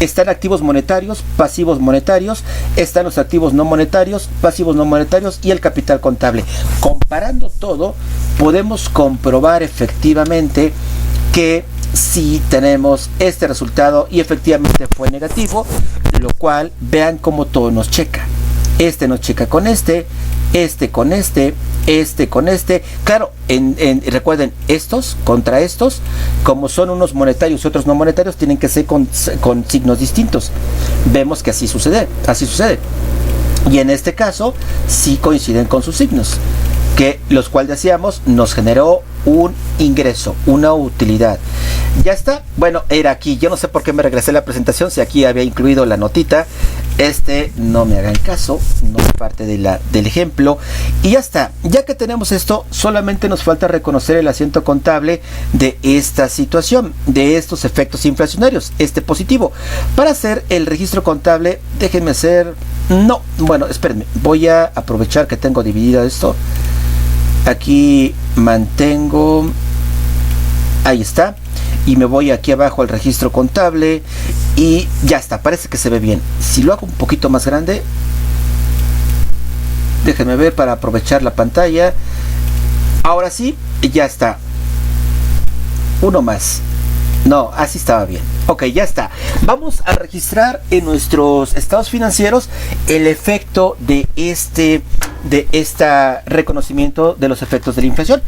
Están activos monetarios, pasivos monetarios, están los activos no monetarios, pasivos no monetarios y el capital contable. Comparando todo, podemos comprobar efectivamente que sí tenemos este resultado y efectivamente fue negativo, lo cual vean cómo todo nos checa. Este nos checa con este con este con este. Claro, recuerden, estos contra estos, como son unos monetarios y otros no monetarios, tienen que ser con signos distintos. Vemos que así sucede. Y en este caso, sí coinciden con sus signos, que los cuales decíamos nos generó un ingreso, una utilidad. Ya está. Bueno, era aquí. Yo no sé por qué me regresé a la presentación, si aquí había incluido la notita. No me hagan caso, no es parte del ejemplo. Y ya está. Ya que tenemos esto, solamente nos falta reconocer el asiento contable de esta situación, de estos efectos inflacionarios, positivo. Para hacer el registro contable, déjenme hacer... No, bueno, espérenme. Voy a aprovechar que tengo dividido esto. Aquí mantengo... Ahí está. Y me voy aquí abajo al registro contable y ya está, parece que se ve bien. Si lo hago un poquito más grande, déjenme ver para aprovechar la pantalla. Ahora sí, ya está. Uno más. No, así estaba bien. Ok, ya está. Vamos a registrar en nuestros estados financieros el efecto de este reconocimiento de los efectos de la inflación.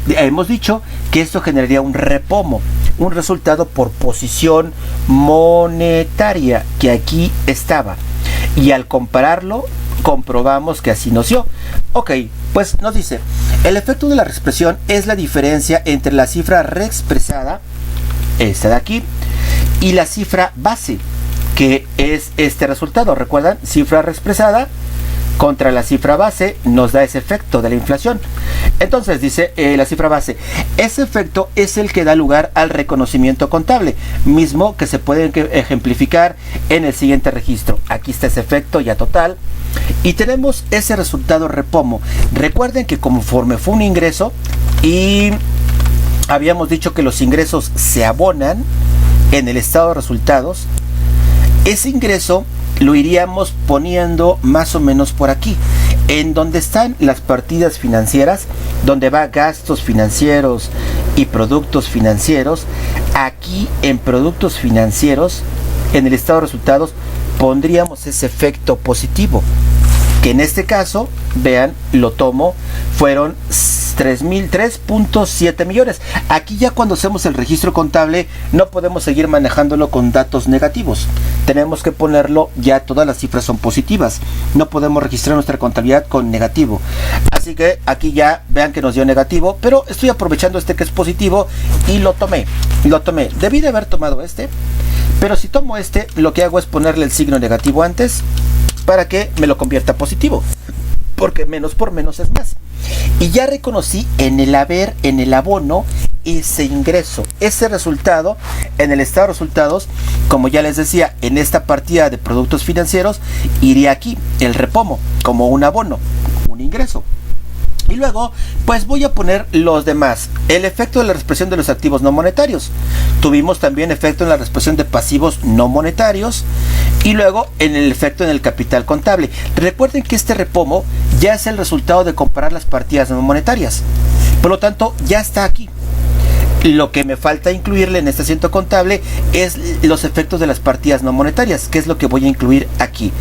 Hemos dicho que esto generaría un repomo, un resultado por posición monetaria, que aquí estaba. Y al compararlo, comprobamos que así nos dio. Ok, pues nos dice, el efecto de la reexpresión es la diferencia entre la cifra reexpresada, esta de aquí, y la cifra base, que es este resultado. ¿Recuerdan? Cifra reexpresada contra la cifra base nos da ese efecto de la inflación. Entonces dice la cifra base, ese efecto es el que da lugar al reconocimiento contable, mismo que se puede ejemplificar en el siguiente registro. Aquí está ese efecto ya total y tenemos ese resultado repomo. Recuerden que conforme fue un ingreso y habíamos dicho que los ingresos se abonan en el estado de resultados, Ese ingreso lo iríamos poniendo más o menos por aquí, en donde están las partidas financieras, donde va gastos financieros y productos financieros. Aquí en productos financieros, en el estado de resultados, pondríamos ese efecto positivo, que en este caso, vean, lo tomo, fueron 3.7 millones. Aquí ya cuando hacemos el registro contable no podemos seguir manejándolo con datos negativos. Tenemos que ponerlo, ya todas las cifras son positivas. No podemos registrar nuestra contabilidad con negativo. Así que aquí ya vean que nos dio negativo, pero estoy aprovechando este que es positivo y lo tomé. Debí de haber tomado este, pero si tomo este, lo que hago es ponerle el signo negativo antes para que me lo convierta positivo, porque menos por menos es más. Y ya reconocí en el haber, en el abono, ese ingreso, ese resultado en el estado de resultados. Como ya les decía, en esta partida de productos financieros iría aquí el repomo como un abono, un ingreso. Y luego, pues voy a poner los demás. El efecto de la reexpresión de los activos no monetarios. Tuvimos también efecto en la reexpresión de pasivos no monetarios. Y luego en el efecto en el capital contable. Recuerden que este repomo ya es el resultado de comparar las partidas no monetarias. Por lo tanto, ya está aquí. Lo que me falta incluirle en este asiento contable es los efectos de las partidas no monetarias, que es lo que voy a incluir aquí.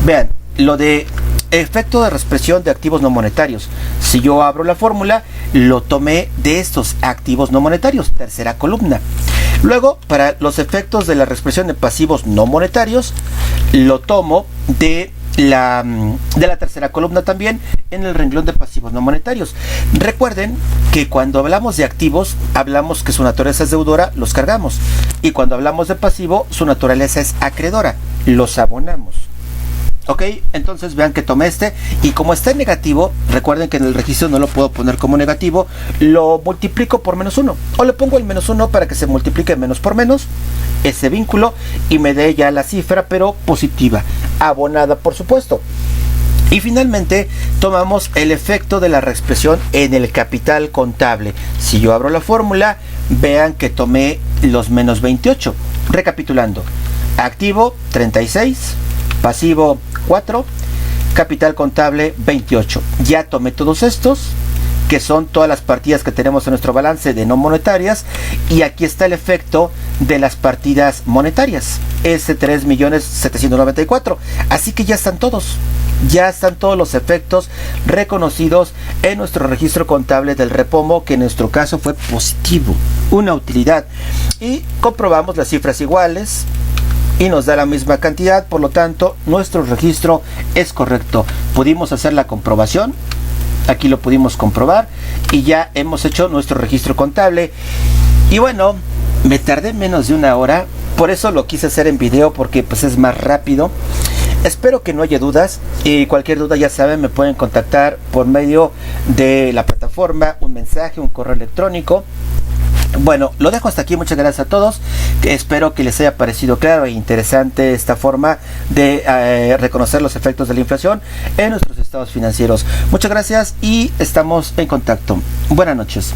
Vean, lo de efecto de reexpresión de activos no monetarios. Si yo abro la fórmula, lo tomé de estos activos no monetarios, tercera columna. Luego, para los efectos de la reexpresión de pasivos no monetarios, lo tomo de la tercera columna también, en el renglón de pasivos no monetarios. Recuerden que cuando hablamos de activos, hablamos que su naturaleza es deudora, los cargamos. Y cuando hablamos de pasivo, su naturaleza es acreedora, los abonamos. Ok, entonces vean que tomé este, y como está en negativo, recuerden que en el registro no lo puedo poner como negativo, lo multiplico por -1, o le pongo el -1 para que se multiplique menos por menos, ese vínculo, y me dé ya la cifra, pero positiva, abonada por supuesto. Y finalmente tomamos el efecto de la reexpresión en el capital contable. Si yo abro la fórmula, vean que tomé los -28. Recapitulando, activo 36, pasivo 4, capital contable 28. Ya tomé todos estos, que son todas las partidas que tenemos en nuestro balance de no monetarias, y aquí está el efecto de las partidas monetarias, ese 3.794.000. Así que ya están todos los efectos reconocidos en nuestro registro contable del repomo, que en nuestro caso fue positivo, una utilidad, y comprobamos las cifras iguales y nos da la misma cantidad. Por lo tanto, nuestro registro es correcto. Pudimos hacer la comprobación, aquí lo pudimos comprobar, y ya hemos hecho nuestro registro contable. Y bueno, me tardé menos de una hora, por eso lo quise hacer en video, porque pues es más rápido. Espero que no haya dudas, y cualquier duda, ya saben, me pueden contactar por medio de la plataforma, un mensaje, un correo electrónico. Bueno, lo dejo hasta aquí. Muchas gracias a todos. Espero que les haya parecido claro e interesante esta forma de reconocer los efectos de la inflación en nuestros estados financieros. Muchas gracias y estamos en contacto. Buenas noches.